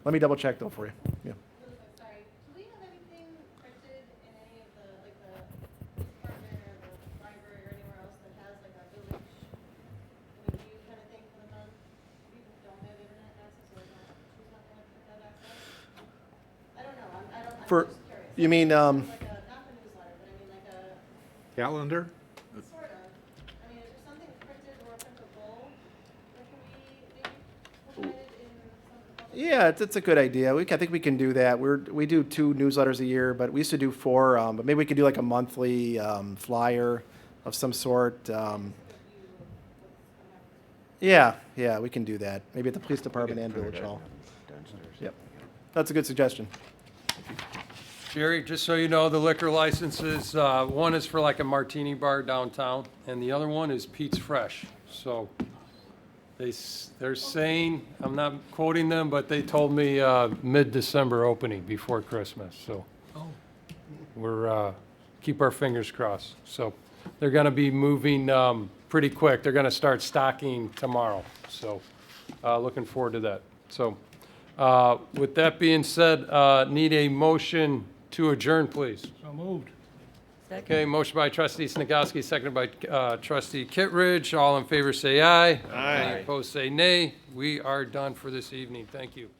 Let me double check though for you. Yeah.
Sorry, do we have anything printed in any of the, like the police department or the library or anywhere else that has like a village, view kind of thing for the month? People don't have internet access or not, choose not to have internet access? I don't know, I'm just curious.
You mean,
Like a, not the newsletter, but I mean like a,
Calendar?
sort of, I mean, is there something printed or printable that can be maybe provided in some of the public?
Yeah, it's a good idea. I think we can do that. We do 2 newsletters a year, but we used to do 4. But maybe we could do like a monthly flyer of some sort. Yeah, we can do that. Maybe at the police department and village hall. Yep, that's a good suggestion.
Jerry, just so you know, the liquor licenses, one is for like a martini bar downtown, and the other one is Pete's Fresh. So they're saying, I'm not quoting them, but they told me mid-December opening before Christmas. So we're keep our fingers crossed. So they're going to be moving pretty quick. They're going to start stocking tomorrow. So looking forward to that. So with that being said, need a motion to adjourn, please.
So moved.
Okay, motion by trustee Snagowski, seconded by trustee Kittredge. All in favor say aye. Aye. Any opposed say nay. We are done for this evening. Thank you.